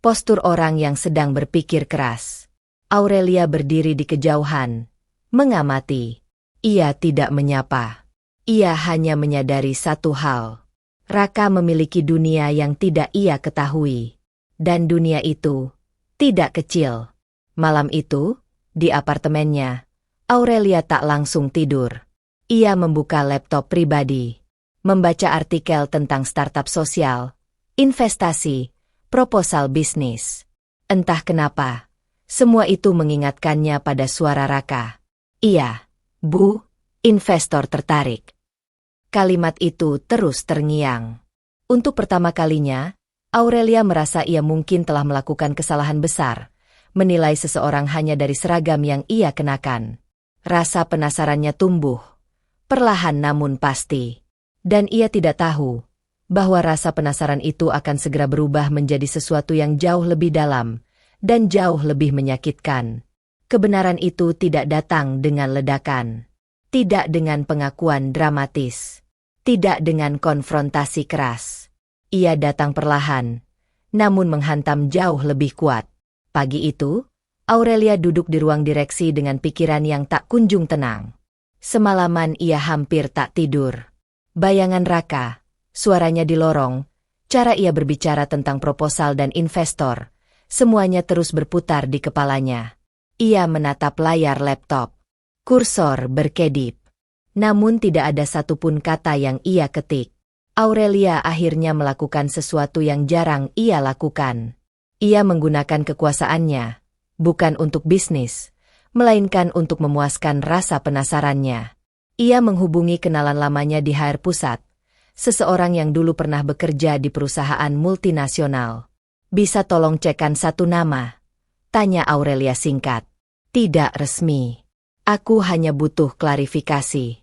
Postur orang yang sedang berpikir keras. Aurelia berdiri di kejauhan, mengamati. Ia tidak menyapa. Ia hanya menyadari satu hal. Raka memiliki dunia yang tidak ia ketahui. Dan dunia itu tidak kecil. Malam itu, di apartemennya, Aurelia tak langsung tidur. Ia membuka laptop pribadi, membaca artikel tentang startup sosial, investasi, proposal bisnis. Entah kenapa, semua itu mengingatkannya pada suara Raka. "Iya, Bu, investor tertarik." Kalimat itu terus terngiang. Untuk pertama kalinya, Aurelia merasa ia mungkin telah melakukan kesalahan besar, menilai seseorang hanya dari seragam yang ia kenakan. Rasa penasarannya tumbuh, perlahan namun pasti. Dan ia tidak tahu bahwa rasa penasaran itu akan segera berubah menjadi sesuatu yang jauh lebih dalam dan jauh lebih menyakitkan. Kebenaran itu tidak datang dengan ledakan, tidak dengan pengakuan dramatis, tidak dengan konfrontasi keras. Ia datang perlahan, namun menghantam jauh lebih kuat. Pagi itu, Aurelia duduk di ruang direksi dengan pikiran yang tak kunjung tenang. Semalaman ia hampir tak tidur. Bayangan Raka, suaranya di lorong, cara ia berbicara tentang proposal dan investor, semuanya terus berputar di kepalanya. Ia menatap layar laptop. Kursor berkedip. Namun tidak ada satupun kata yang ia ketik. Aurelia akhirnya melakukan sesuatu yang jarang ia lakukan. Ia menggunakan kekuasaannya, bukan untuk bisnis, melainkan untuk memuaskan rasa penasarannya. Ia menghubungi kenalan lamanya di HR pusat, seseorang yang dulu pernah bekerja di perusahaan multinasional. "Bisa tolong cekkan satu nama?" tanya Aurelia singkat. "Tidak resmi." Aku hanya butuh klarifikasi.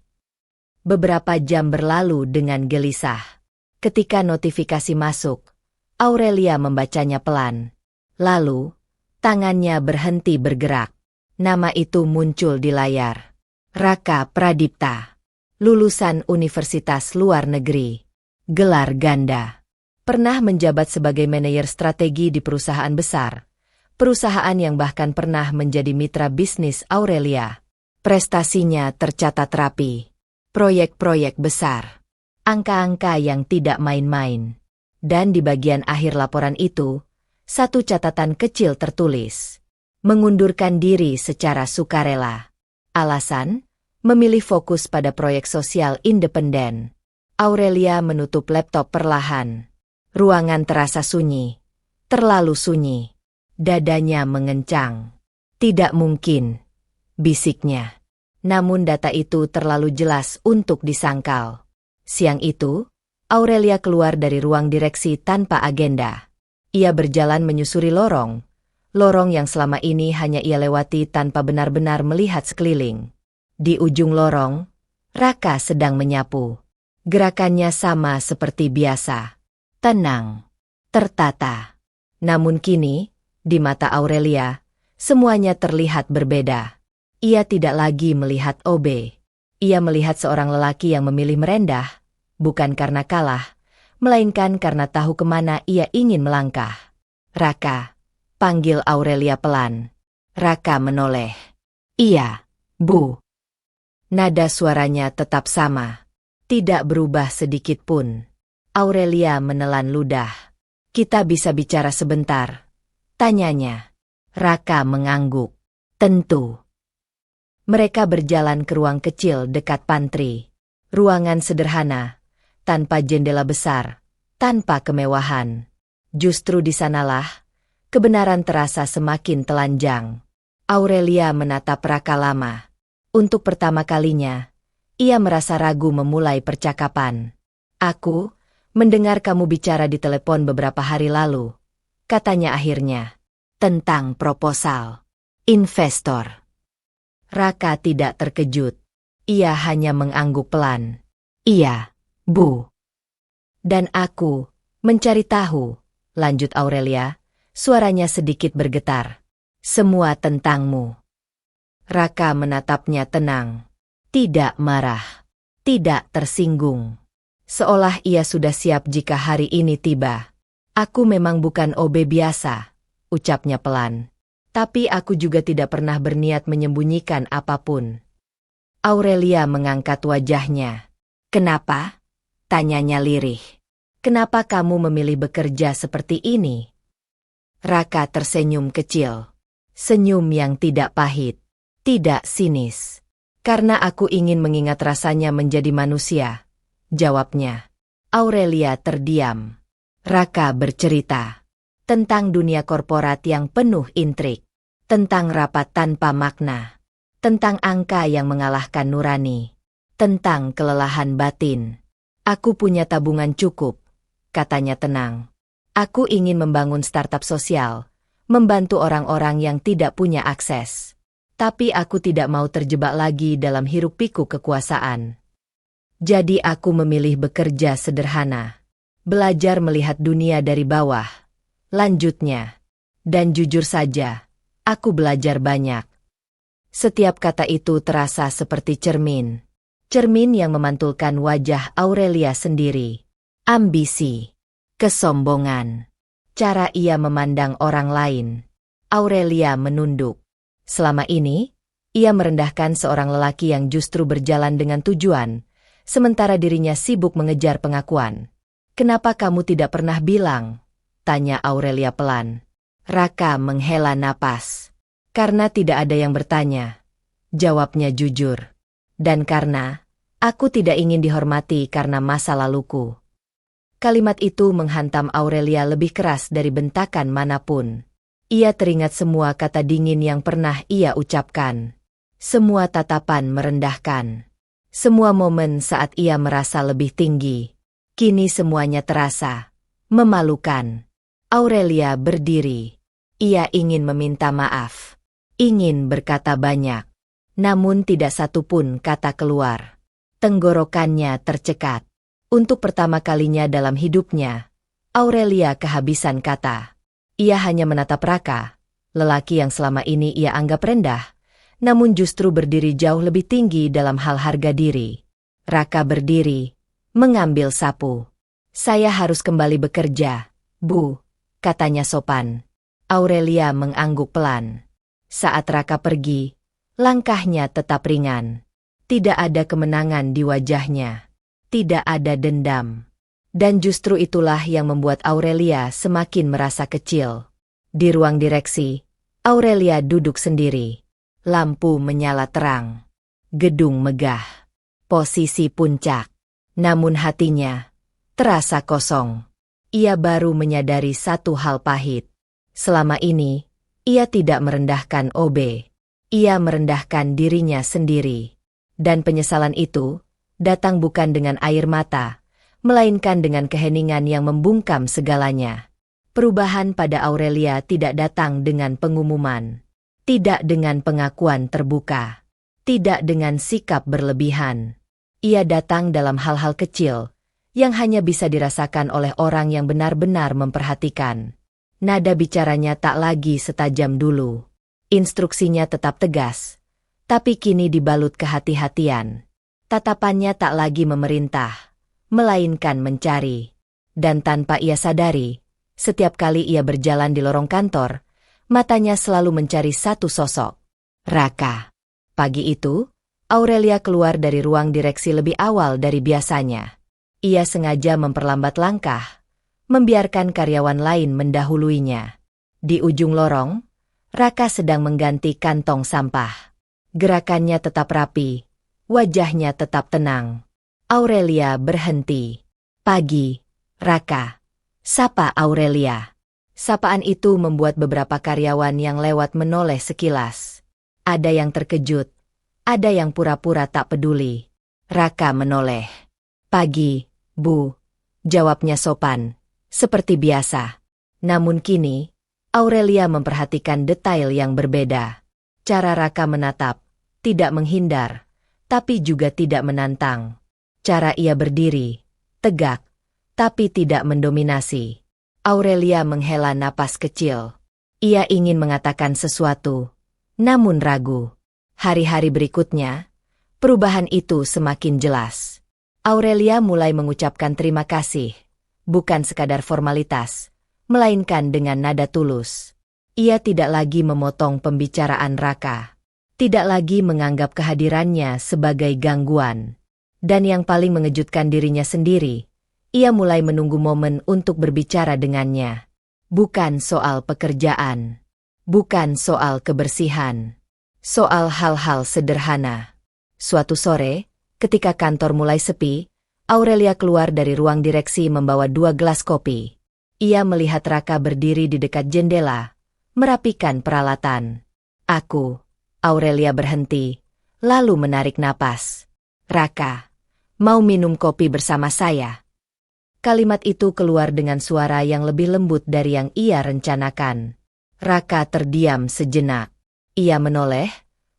Beberapa jam berlalu dengan gelisah. Ketika notifikasi masuk, Aurelia membacanya pelan. Lalu, tangannya berhenti bergerak. Nama itu muncul di layar. Raka Pradipta. Lulusan Universitas Luar Negeri. Gelar ganda. Pernah menjabat sebagai manajer strategi di perusahaan besar. Perusahaan yang bahkan pernah menjadi mitra bisnis Aurelia. Prestasinya tercatat rapi. Proyek-proyek besar. Angka-angka yang tidak main-main. Dan di bagian akhir laporan itu, satu catatan kecil tertulis. Mengundurkan diri secara sukarela. Alasan? Memilih fokus pada proyek sosial independen. Aurelia menutup laptop perlahan. Ruangan terasa sunyi. Terlalu sunyi. Dadanya mengencang. Tidak mungkin, bisiknya. Namun data itu terlalu jelas untuk disangkal. Siang itu, Aurelia keluar dari ruang direksi tanpa agenda. Ia berjalan menyusuri lorong. Lorong yang selama ini hanya ia lewati tanpa benar-benar melihat sekeliling. Di ujung lorong, Raka sedang menyapu. Gerakannya sama seperti biasa. Tenang. Tertata. Namun kini, di mata Aurelia, semuanya terlihat berbeda. Ia tidak lagi melihat OB. Ia melihat seorang lelaki yang memilih merendah, bukan karena kalah, melainkan karena tahu kemana ia ingin melangkah. Raka, panggil Aurelia pelan. Raka menoleh. Iya, Bu. Nada suaranya tetap sama. Tidak berubah sedikit pun. Aurelia menelan ludah. Kita bisa bicara sebentar? Tanyanya. Raka mengangguk. Tentu. Mereka berjalan ke ruang kecil dekat pantry. Ruangan sederhana, tanpa jendela besar, tanpa kemewahan. Justru di sanalah, kebenaran terasa semakin telanjang. Aurelia menatap Raka lama. Untuk pertama kalinya, ia merasa ragu memulai percakapan. Aku mendengar kamu bicara di telepon beberapa hari lalu, katanya akhirnya, tentang proposal investor. Raka tidak terkejut. Ia hanya mengangguk pelan. Iya, Bu. Dan aku mencari tahu, lanjut Aurelia, suaranya sedikit bergetar. Semua tentangmu. Raka menatapnya tenang. Tidak marah. Tidak tersinggung. Seolah ia sudah siap jika hari ini tiba. Aku memang bukan OB biasa, ucapnya pelan. Tapi aku juga tidak pernah berniat menyembunyikan apapun. Aurelia mengangkat wajahnya. Kenapa? Tanyanya lirih. Kenapa kamu memilih bekerja seperti ini? Raka tersenyum kecil. Senyum yang tidak pahit. Tidak sinis. Karena aku ingin mengingat rasanya menjadi manusia. Jawabnya. Aurelia terdiam. Raka bercerita. Tentang dunia korporat yang penuh intrik. Tentang rapat tanpa makna. Tentang angka yang mengalahkan nurani. Tentang kelelahan batin. Aku punya tabungan cukup, katanya tenang. Aku ingin membangun startup sosial, membantu orang-orang yang tidak punya akses. Tapi aku tidak mau terjebak lagi dalam hiruk-pikuk kekuasaan. Jadi aku memilih bekerja sederhana. Belajar melihat dunia dari bawah. Lanjutnya. Dan jujur saja, aku belajar banyak. Setiap kata itu terasa seperti cermin. Cermin yang memantulkan wajah Aurelia sendiri. Ambisi. Kesombongan. Cara ia memandang orang lain. Aurelia menunduk. Selama ini, ia merendahkan seorang lelaki yang justru berjalan dengan tujuan, sementara dirinya sibuk mengejar pengakuan. Kenapa kamu tidak pernah bilang? Tanya Aurelia pelan. Raka menghela napas. Karena tidak ada yang bertanya. Jawabnya jujur. Dan karena aku tidak ingin dihormati karena masa laluku. Kalimat itu menghantam Aurelia lebih keras dari bentakan manapun. Ia teringat semua kata dingin yang pernah ia ucapkan. Semua tatapan merendahkan. Semua momen saat ia merasa lebih tinggi. Kini semuanya terasa memalukan. Aurelia berdiri. Ia ingin meminta maaf. Ingin berkata banyak. namun tidak satu pun kata keluar. Tenggorokannya tercekat. Untuk pertama kalinya dalam hidupnya, Aurelia kehabisan kata. Ia hanya menatap Raka, lelaki yang selama ini ia anggap rendah, namun justru berdiri jauh lebih tinggi dalam hal harga diri. Raka berdiri, mengambil sapu. "Saya harus kembali bekerja, Bu," katanya sopan. Aurelia mengangguk pelan. Saat Raka pergi, langkahnya tetap ringan. Tidak ada kemenangan di wajahnya. Tidak ada dendam. Dan justru itulah yang membuat Aurelia semakin merasa kecil. Di ruang direksi, Aurelia duduk sendiri. Lampu menyala terang. Gedung megah. Posisi puncak. Namun hatinya terasa kosong. Ia baru menyadari satu hal pahit. Selama ini, ia tidak merendahkan OB. Ia merendahkan dirinya sendiri. Dan penyesalan itu datang bukan dengan air mata, melainkan dengan keheningan yang membungkam segalanya. Perubahan pada Aurelia tidak datang dengan pengumuman, tidak dengan pengakuan terbuka, tidak dengan sikap berlebihan. Ia datang dalam hal-hal kecil yang hanya bisa dirasakan oleh orang yang benar-benar memperhatikan. Nada bicaranya tak lagi setajam dulu. Instruksinya tetap tegas, tapi kini dibalut kehati-hatian. Tatapannya tak lagi memerintah, melainkan mencari. Dan tanpa ia sadari, setiap kali ia berjalan di lorong kantor, matanya selalu mencari satu sosok. Raka. Pagi itu, Aurelia keluar dari ruang direksi lebih awal dari biasanya. Ia sengaja memperlambat langkah, membiarkan karyawan lain mendahuluinya. Di ujung lorong, Raka sedang mengganti kantong sampah. Gerakannya tetap rapi, wajahnya tetap tenang. Aurelia berhenti. "Pagi, Raka," sapa Aurelia. Sapaan itu membuat beberapa karyawan yang lewat menoleh sekilas. Ada yang terkejut, ada yang pura-pura tak peduli. Raka menoleh. "Pagi, Bu," jawabnya sopan, seperti biasa. Namun kini, Aurelia memperhatikan detail yang berbeda. Cara Raka menatap, tidak menghindar, tapi juga tidak menantang. Cara ia berdiri, tegak, tapi tidak mendominasi. Aurelia menghela napas kecil. Ia ingin mengatakan sesuatu, namun ragu. Hari-hari berikutnya, perubahan itu semakin jelas. Aurelia mulai mengucapkan terima kasih, bukan sekadar formalitas, melainkan dengan nada tulus. Ia tidak lagi memotong pembicaraan Raka, tidak lagi menganggap kehadirannya sebagai gangguan. Dan yang paling mengejutkan dirinya sendiri, ia mulai menunggu momen untuk berbicara dengannya. Bukan soal pekerjaan, bukan soal kebersihan, soal hal-hal sederhana. Suatu sore, ketika kantor mulai sepi, Aurelia keluar dari ruang direksi membawa 2 gelas kopi. Ia melihat Raka berdiri di dekat jendela, merapikan peralatan. Aurelia berhenti, lalu menarik napas. "Raka, mau minum kopi bersama saya?" Kalimat itu keluar dengan suara yang lebih lembut dari yang ia rencanakan. Raka terdiam sejenak. Ia menoleh,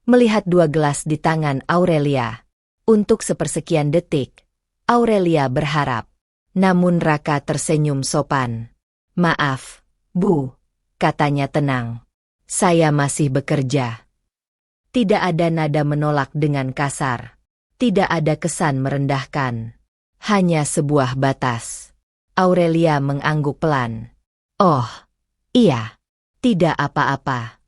melihat 2 gelas di tangan Aurelia. Untuk sepersekian detik, Aurelia berharap. Namun Raka tersenyum sopan. "Maaf, Bu," katanya tenang. "Saya masih bekerja." Tidak ada nada menolak dengan kasar. Tidak ada kesan merendahkan. Hanya sebuah batas. Aurelia mengangguk pelan. "Oh, iya. Tidak apa-apa."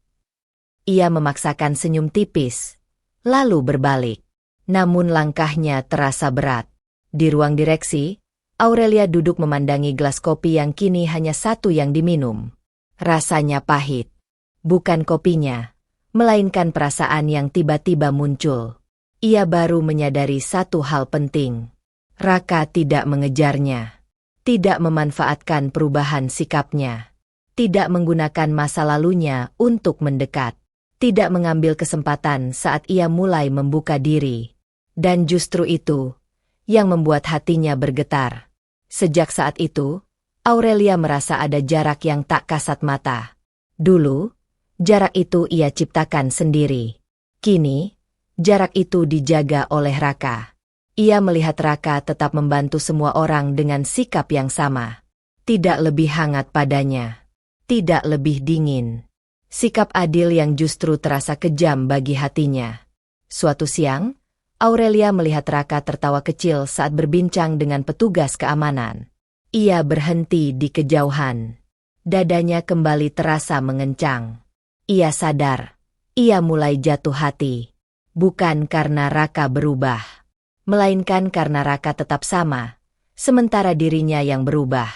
Ia memaksakan senyum tipis, lalu berbalik. Namun langkahnya terasa berat. Di ruang direksi, Aurelia duduk memandangi gelas kopi yang kini hanya satu yang diminum. Rasanya pahit. Bukan kopinya, melainkan perasaan yang tiba-tiba muncul. Ia baru menyadari satu hal penting. Raka tidak mengejarnya. Tidak memanfaatkan perubahan sikapnya. Tidak menggunakan masa lalunya untuk mendekat. Tidak mengambil kesempatan saat ia mulai membuka diri. Dan justru itu yang membuat hatinya bergetar. Sejak saat itu, Aurelia merasa ada jarak yang tak kasat mata. Dulu, jarak itu ia ciptakan sendiri. Kini, Jarak itu dijaga oleh Raka. Ia melihat Raka tetap membantu semua orang dengan sikap yang sama. Tidak lebih hangat padanya. Tidak lebih dingin. Sikap adil yang justru terasa kejam bagi hatinya. Suatu siang, Aurelia melihat Raka tertawa kecil saat berbincang dengan petugas keamanan. Ia berhenti di kejauhan. Dadanya kembali terasa mengencang. Ia sadar. Ia mulai jatuh hati. Bukan karena Raka berubah, melainkan karena Raka tetap sama, sementara dirinya yang berubah.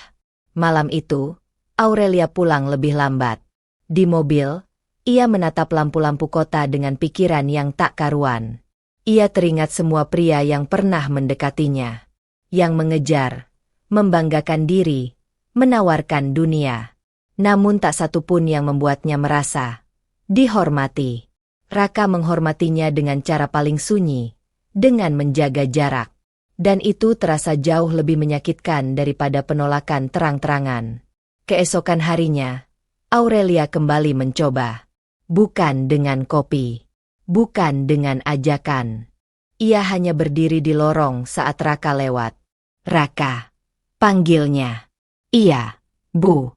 Malam itu, Aurelia pulang lebih lambat. Di mobil, ia menatap lampu-lampu kota dengan pikiran yang tak karuan. Ia teringat semua pria yang pernah mendekatinya, yang mengejar, membanggakan diri, menawarkan dunia. Namun tak satu pun yang membuatnya merasa dihormati. Raka menghormatinya dengan cara paling sunyi, dengan menjaga jarak. Dan itu terasa jauh lebih menyakitkan daripada penolakan terang-terangan. Keesokan harinya, Aurelia kembali mencoba. Bukan dengan kopi. Bukan dengan ajakan. Ia hanya berdiri di lorong saat Raka lewat. Raka. Panggilnya. Iya, Bu.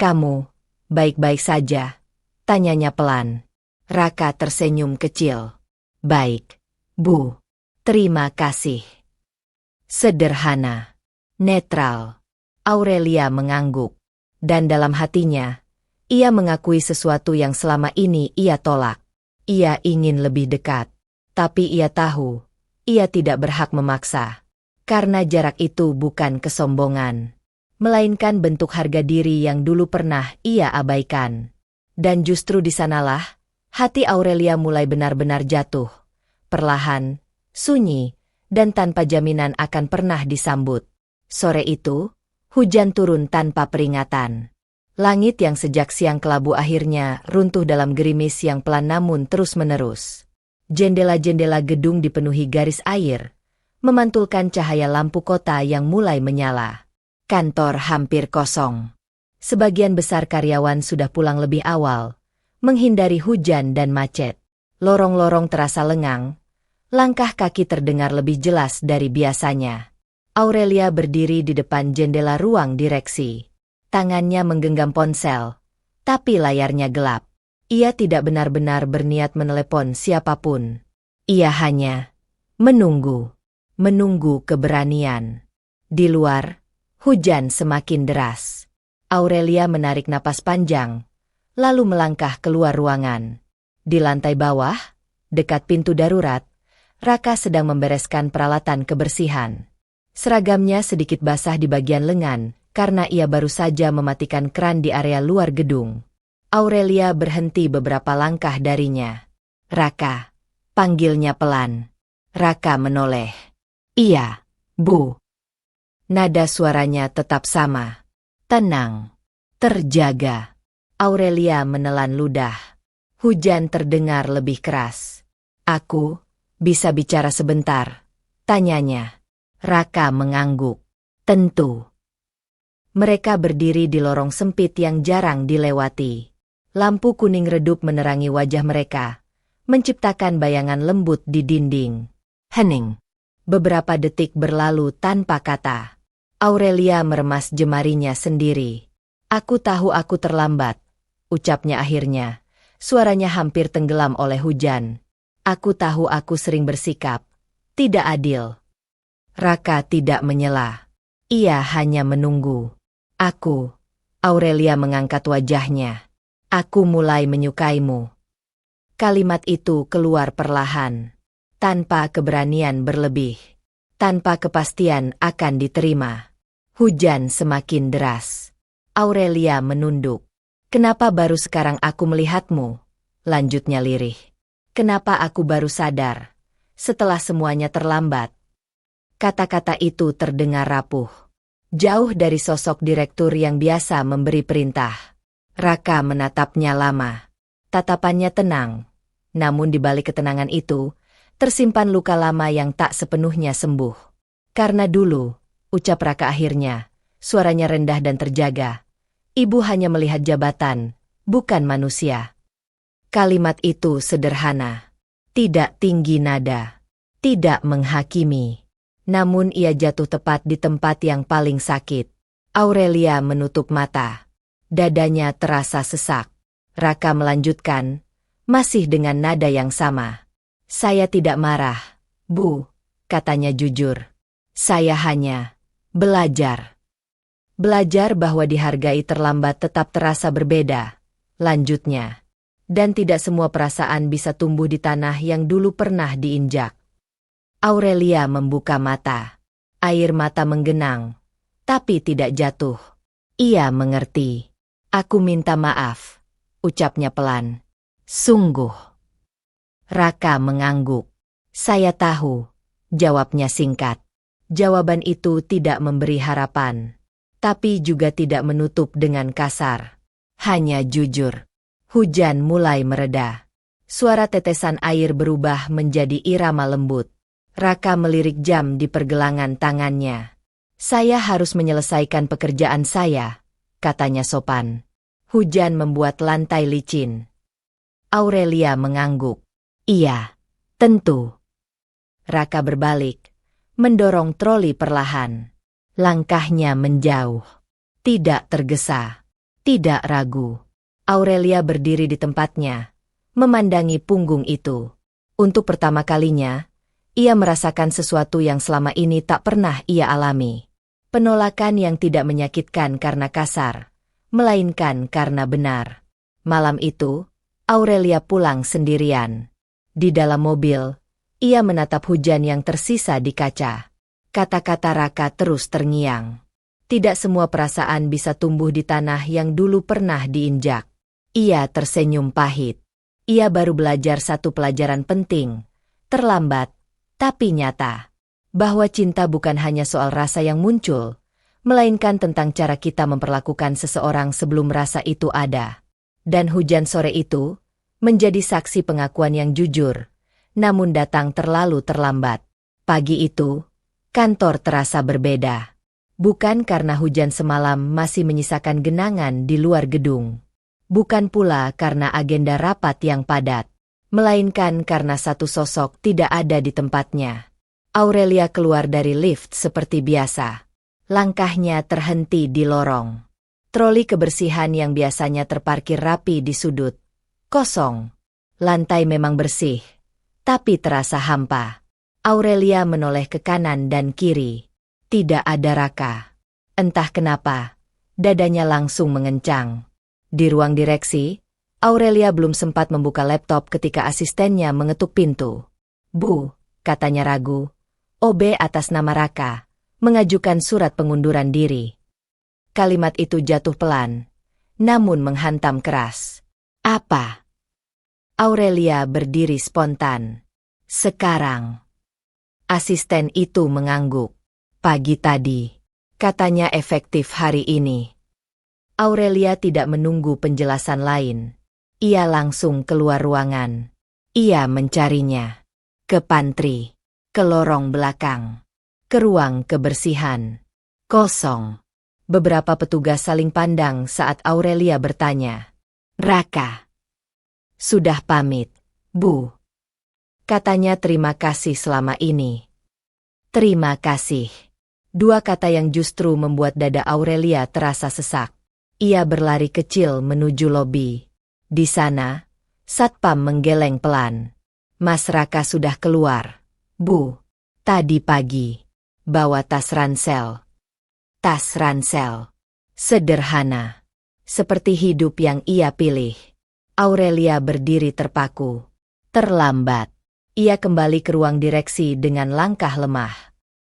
Kamu, baik-baik saja? Tanyanya pelan. Raka tersenyum kecil. Baik, Bu. Terima kasih. Sederhana. Netral. Aurelia mengangguk. Dan dalam hatinya, ia mengakui sesuatu yang selama ini ia tolak. Ia ingin lebih dekat. Tapi ia tahu, ia tidak berhak memaksa. Karena jarak itu bukan kesombongan, melainkan bentuk harga diri yang dulu pernah ia abaikan. Dan justru di sanalah, hati Aurelia mulai benar-benar jatuh. Perlahan, sunyi, dan tanpa jaminan akan pernah disambut. Sore itu, hujan turun tanpa peringatan. Langit yang sejak siang kelabu akhirnya runtuh dalam gerimis yang pelan namun terus-menerus. Jendela-jendela gedung dipenuhi garis air, memantulkan cahaya lampu kota yang mulai menyala. Kantor hampir kosong. Sebagian besar karyawan sudah pulang lebih awal, menghindari hujan dan macet. Lorong-lorong terasa lengang, langkah kaki terdengar lebih jelas dari biasanya. Aurelia berdiri di depan jendela ruang direksi. Tangannya menggenggam ponsel, tapi layarnya gelap. Ia tidak benar-benar berniat menelepon siapapun. Ia hanya menunggu keberanian. Di luar, hujan semakin deras. Aurelia menarik napas panjang, lalu melangkah keluar ruangan. Di lantai bawah, dekat pintu darurat, Raka sedang membereskan peralatan kebersihan. Seragamnya sedikit basah di bagian lengan, karena ia baru saja mematikan keran di area luar gedung. Aurelia berhenti beberapa langkah darinya. Raka, panggilnya pelan. Raka menoleh. Iya, Bu. Nada suaranya tetap sama. Tenang. Terjaga. Aurelia menelan ludah. Hujan terdengar lebih keras. Aku, bisa bicara sebentar? Tanyanya. Raka mengangguk. Tentu. Mereka berdiri di lorong sempit yang jarang dilewati. Lampu kuning redup menerangi wajah mereka, menciptakan bayangan lembut di dinding. Hening. Beberapa detik berlalu tanpa kata. Aurelia meremas jemarinya sendiri. Aku tahu aku terlambat, ucapnya akhirnya. Suaranya hampir tenggelam oleh hujan. Aku tahu aku sering bersikap tidak adil. Raka tidak menyela. Ia hanya menunggu. Aku, Aurelia mengangkat wajahnya. Aku mulai menyukaimu. Kalimat itu keluar perlahan, tanpa keberanian berlebih, tanpa kepastian akan diterima. Hujan semakin deras. Aurelia menunduk. Kenapa baru sekarang aku melihatmu? Lanjutnya lirih. Kenapa aku baru sadar? Setelah semuanya terlambat. Kata-kata itu terdengar rapuh. Jauh dari sosok direktur yang biasa memberi perintah. Raka menatapnya lama. Tatapannya tenang. Namun di balik ketenangan itu, tersimpan luka lama yang tak sepenuhnya sembuh. Karena dulu, ucap Raka akhirnya, suaranya rendah dan terjaga. Ibu hanya melihat jabatan, bukan manusia. Kalimat itu sederhana. Tidak tinggi nada. Tidak menghakimi. Namun ia jatuh tepat di tempat yang paling sakit. Aurelia menutup mata. Dadanya terasa sesak. Raka melanjutkan, masih dengan nada yang sama. Saya tidak marah, Bu, katanya jujur. Saya hanya belajar. Belajar bahwa dihargai terlambat tetap terasa berbeda. Lanjutnya. Dan tidak semua perasaan bisa tumbuh di tanah yang dulu pernah diinjak. Aurelia membuka mata. Air mata menggenang. Tapi tidak jatuh. Ia mengerti. Aku minta maaf. Ucapnya pelan. Sungguh. Raka mengangguk. Saya tahu. Jawabnya singkat. Jawaban itu tidak memberi harapan. Tapi juga tidak menutup dengan kasar. Hanya jujur. Hujan mulai mereda. Suara tetesan air berubah menjadi irama lembut. Raka melirik jam di pergelangan tangannya. Saya harus menyelesaikan pekerjaan saya, katanya sopan. Hujan membuat lantai licin. Aurelia mengangguk. Iya, tentu. Raka berbalik, mendorong troli perlahan. Langkahnya menjauh. Tidak tergesa. Tidak ragu. Aurelia berdiri di tempatnya, memandangi punggung itu. Untuk pertama kalinya, ia merasakan sesuatu yang selama ini tak pernah ia alami. Penolakan yang tidak menyakitkan karena kasar, melainkan karena benar. Malam itu, Aurelia pulang sendirian. Di dalam mobil, ia menatap hujan yang tersisa di kaca. Kata-kata Raka terus terngiang. Tidak semua perasaan bisa tumbuh di tanah yang dulu pernah diinjak. Ia tersenyum pahit. Ia baru belajar satu pelajaran penting. Terlambat, tapi nyata. Bahwa cinta bukan hanya soal rasa yang muncul, melainkan tentang cara kita memperlakukan seseorang sebelum rasa itu ada. Dan hujan sore itu menjadi saksi pengakuan yang jujur, namun datang terlalu terlambat. Pagi itu, kantor terasa berbeda. Bukan karena hujan semalam masih menyisakan genangan di luar gedung. Bukan pula karena agenda rapat yang padat. Melainkan karena satu sosok tidak ada di tempatnya. Aurelia keluar dari lift seperti biasa. Langkahnya terhenti di lorong. Troli kebersihan yang biasanya terparkir rapi di sudut. Kosong. Lantai memang bersih, tapi terasa hampa. Aurelia menoleh ke kanan dan kiri. Tidak ada Raka. Entah kenapa, dadanya langsung mengencang. Di ruang direksi, Aurelia belum sempat membuka laptop ketika asistennya mengetuk pintu. Bu, katanya ragu. OB atas nama Raka, mengajukan surat pengunduran diri. Kalimat itu jatuh pelan, namun menghantam keras. Apa? Aurelia berdiri spontan. Sekarang. Asisten itu mengangguk. Pagi tadi, katanya efektif hari ini. Aurelia tidak menunggu penjelasan lain. Ia langsung keluar ruangan. Ia mencarinya. Ke pantry. Ke lorong belakang. Ke ruang kebersihan. Kosong. Beberapa petugas saling pandang saat Aurelia bertanya. Raka. Sudah pamit, Bu. Katanya terima kasih selama ini. Terima kasih. Dua kata yang justru membuat dada Aurelia terasa sesak. Ia berlari kecil menuju lobi. Di sana, satpam menggeleng pelan. Mas Raka sudah keluar. Bu, tadi pagi. Bawa tas ransel. Tas ransel. Sederhana. Seperti hidup yang ia pilih. Aurelia berdiri terpaku. Terlambat. Ia kembali ke ruang direksi dengan langkah lemah.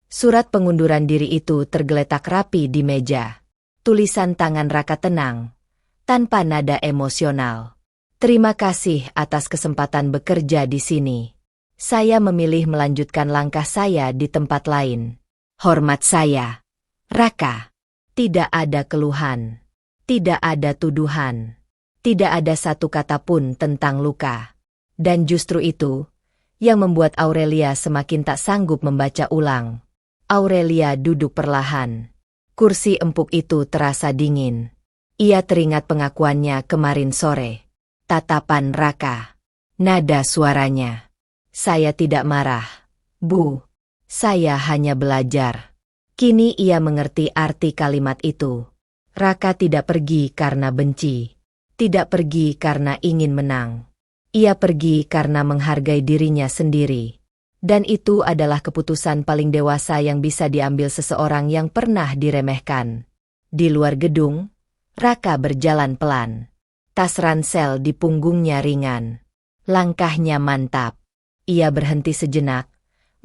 Surat pengunduran diri itu tergeletak rapi di meja. Tulisan tangan Raka tenang, tanpa nada emosional. Terima kasih atas kesempatan bekerja di sini. Saya memilih melanjutkan langkah saya di tempat lain. Hormat saya. Raka. Tidak ada keluhan. Tidak ada tuduhan. Tidak ada satu kata pun tentang luka. Dan justru itu yang membuat Aurelia semakin tak sanggup membaca ulang. Aurelia duduk perlahan. Kursi empuk itu terasa dingin. Ia teringat pengakuannya kemarin sore. Tatapan Raka. Nada suaranya. Saya tidak marah, Bu. Saya hanya belajar. Kini ia mengerti arti kalimat itu. Raka tidak pergi karena benci. Tidak pergi karena ingin menang. Ia pergi karena menghargai dirinya sendiri. Dan itu adalah keputusan paling dewasa yang bisa diambil seseorang yang pernah diremehkan. Di luar gedung, Raka berjalan pelan. Tas ransel di punggungnya ringan. Langkahnya mantap. Ia berhenti sejenak,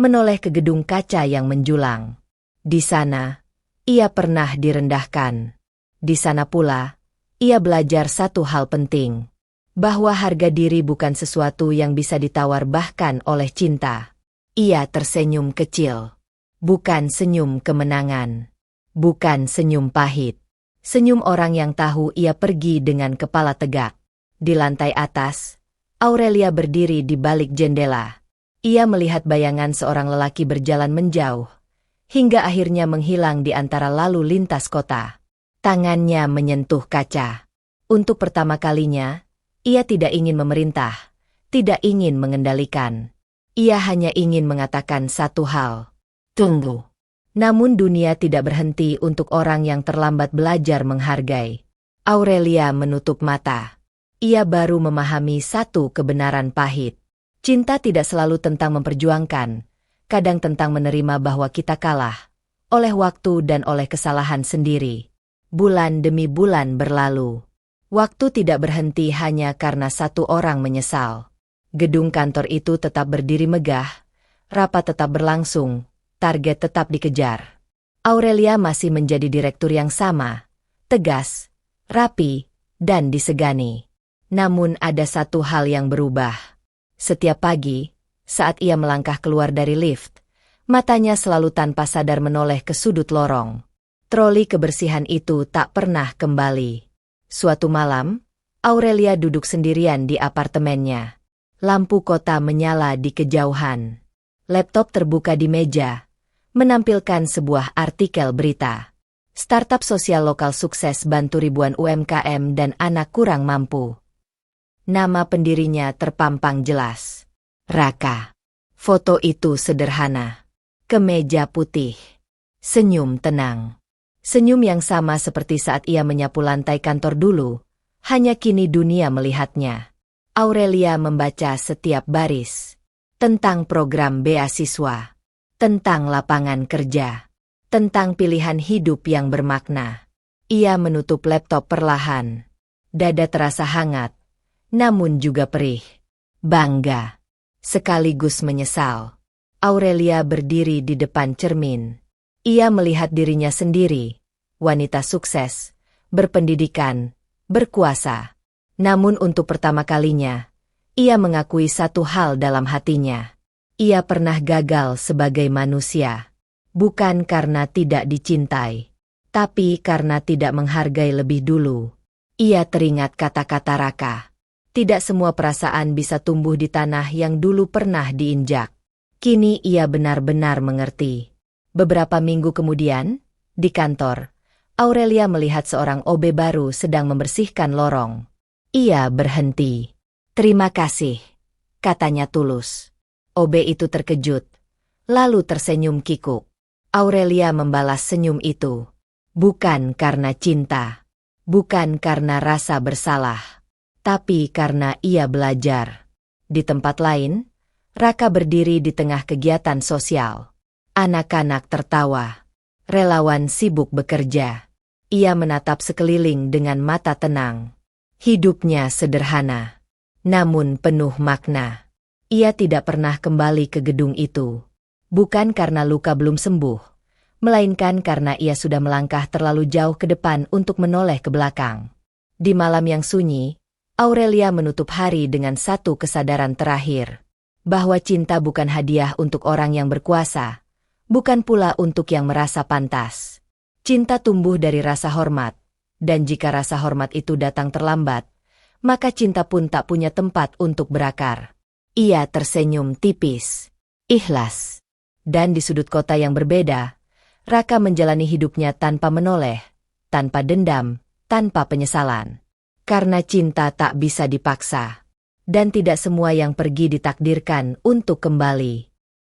menoleh ke gedung kaca yang menjulang. Di sana, ia pernah direndahkan. Di sana pula, ia belajar satu hal penting. Bahwa harga diri bukan sesuatu yang bisa ditawar bahkan oleh cinta. Ia tersenyum kecil. Bukan senyum kemenangan. Bukan senyum pahit. Senyum orang yang tahu ia pergi dengan kepala tegak. Di lantai atas, Aurelia berdiri di balik jendela. Ia melihat bayangan seorang lelaki berjalan menjauh, hingga akhirnya menghilang di antara lalu lintas kota. Tangannya menyentuh kaca. Untuk pertama kalinya, ia tidak ingin memerintah, tidak ingin mengendalikan. Ia hanya ingin mengatakan satu hal. Tunggu. Namun dunia tidak berhenti untuk orang yang terlambat belajar menghargai. Aurelia menutup mata. Ia baru memahami satu kebenaran pahit. Cinta tidak selalu tentang memperjuangkan, kadang tentang menerima bahwa kita kalah, oleh waktu dan oleh kesalahan sendiri. Bulan demi bulan berlalu. Waktu tidak berhenti hanya karena satu orang menyesal. Gedung kantor itu tetap berdiri megah, rapat tetap berlangsung, target tetap dikejar. Aurelia masih menjadi direktur yang sama, tegas, rapi, dan disegani. Namun ada satu hal yang berubah. Setiap pagi, saat ia melangkah keluar dari lift, matanya selalu tanpa sadar menoleh ke sudut lorong. Troli kebersihan itu tak pernah kembali. Suatu malam, Aurelia duduk sendirian di apartemennya. Lampu kota menyala di kejauhan. Laptop terbuka di meja, menampilkan sebuah artikel berita. Startup sosial lokal sukses bantu ribuan UMKM dan anak kurang mampu. Nama pendirinya terpampang jelas. Raka. Foto itu sederhana. Kemeja putih. Senyum tenang. Senyum yang sama seperti saat ia menyapu lantai kantor dulu. Hanya kini dunia melihatnya. Aurelia membaca setiap baris. Tentang program beasiswa. Tentang lapangan kerja. Tentang pilihan hidup yang bermakna. Ia menutup laptop perlahan. Dada terasa hangat. Namun juga perih. Bangga. Sekaligus menyesal. Aurelia berdiri di depan cermin. Ia melihat dirinya sendiri. Wanita sukses. Berpendidikan. Berkuasa. Namun untuk pertama kalinya, ia mengakui satu hal dalam hatinya. Ia pernah gagal sebagai manusia. Bukan karena tidak dicintai. Tapi karena tidak menghargai lebih dulu. Ia teringat kata-kata Raka. Tidak semua perasaan bisa tumbuh di tanah yang dulu pernah diinjak. Kini ia benar-benar mengerti. Beberapa minggu kemudian, di kantor, Aurelia melihat seorang OB baru sedang membersihkan lorong. Ia berhenti. Terima kasih, katanya tulus. OB itu terkejut, lalu tersenyum kikuk. Aurelia membalas senyum itu. Bukan karena cinta, bukan karena rasa bersalah. Tapi karena ia belajar. Di tempat lain, Raka berdiri di tengah kegiatan sosial. Anak-anak tertawa. Relawan sibuk bekerja. Ia menatap sekeliling dengan mata tenang. Hidupnya sederhana, namun penuh makna. Ia tidak pernah kembali ke gedung itu. Bukan karena luka belum sembuh, melainkan karena ia sudah melangkah terlalu jauh ke depan untuk menoleh ke belakang. Di malam yang sunyi, Aurelia menutup hari dengan satu kesadaran terakhir. Bahwa cinta bukan hadiah untuk orang yang berkuasa. Bukan pula untuk yang merasa pantas. Cinta tumbuh dari rasa hormat. Dan jika rasa hormat itu datang terlambat, maka cinta pun tak punya tempat untuk berakar. Ia tersenyum tipis. Ikhlas. Dan di sudut kota yang berbeda, Raka menjalani hidupnya tanpa menoleh, tanpa dendam, tanpa penyesalan. Karena cinta tak bisa dipaksa. Dan tidak semua yang pergi ditakdirkan untuk kembali.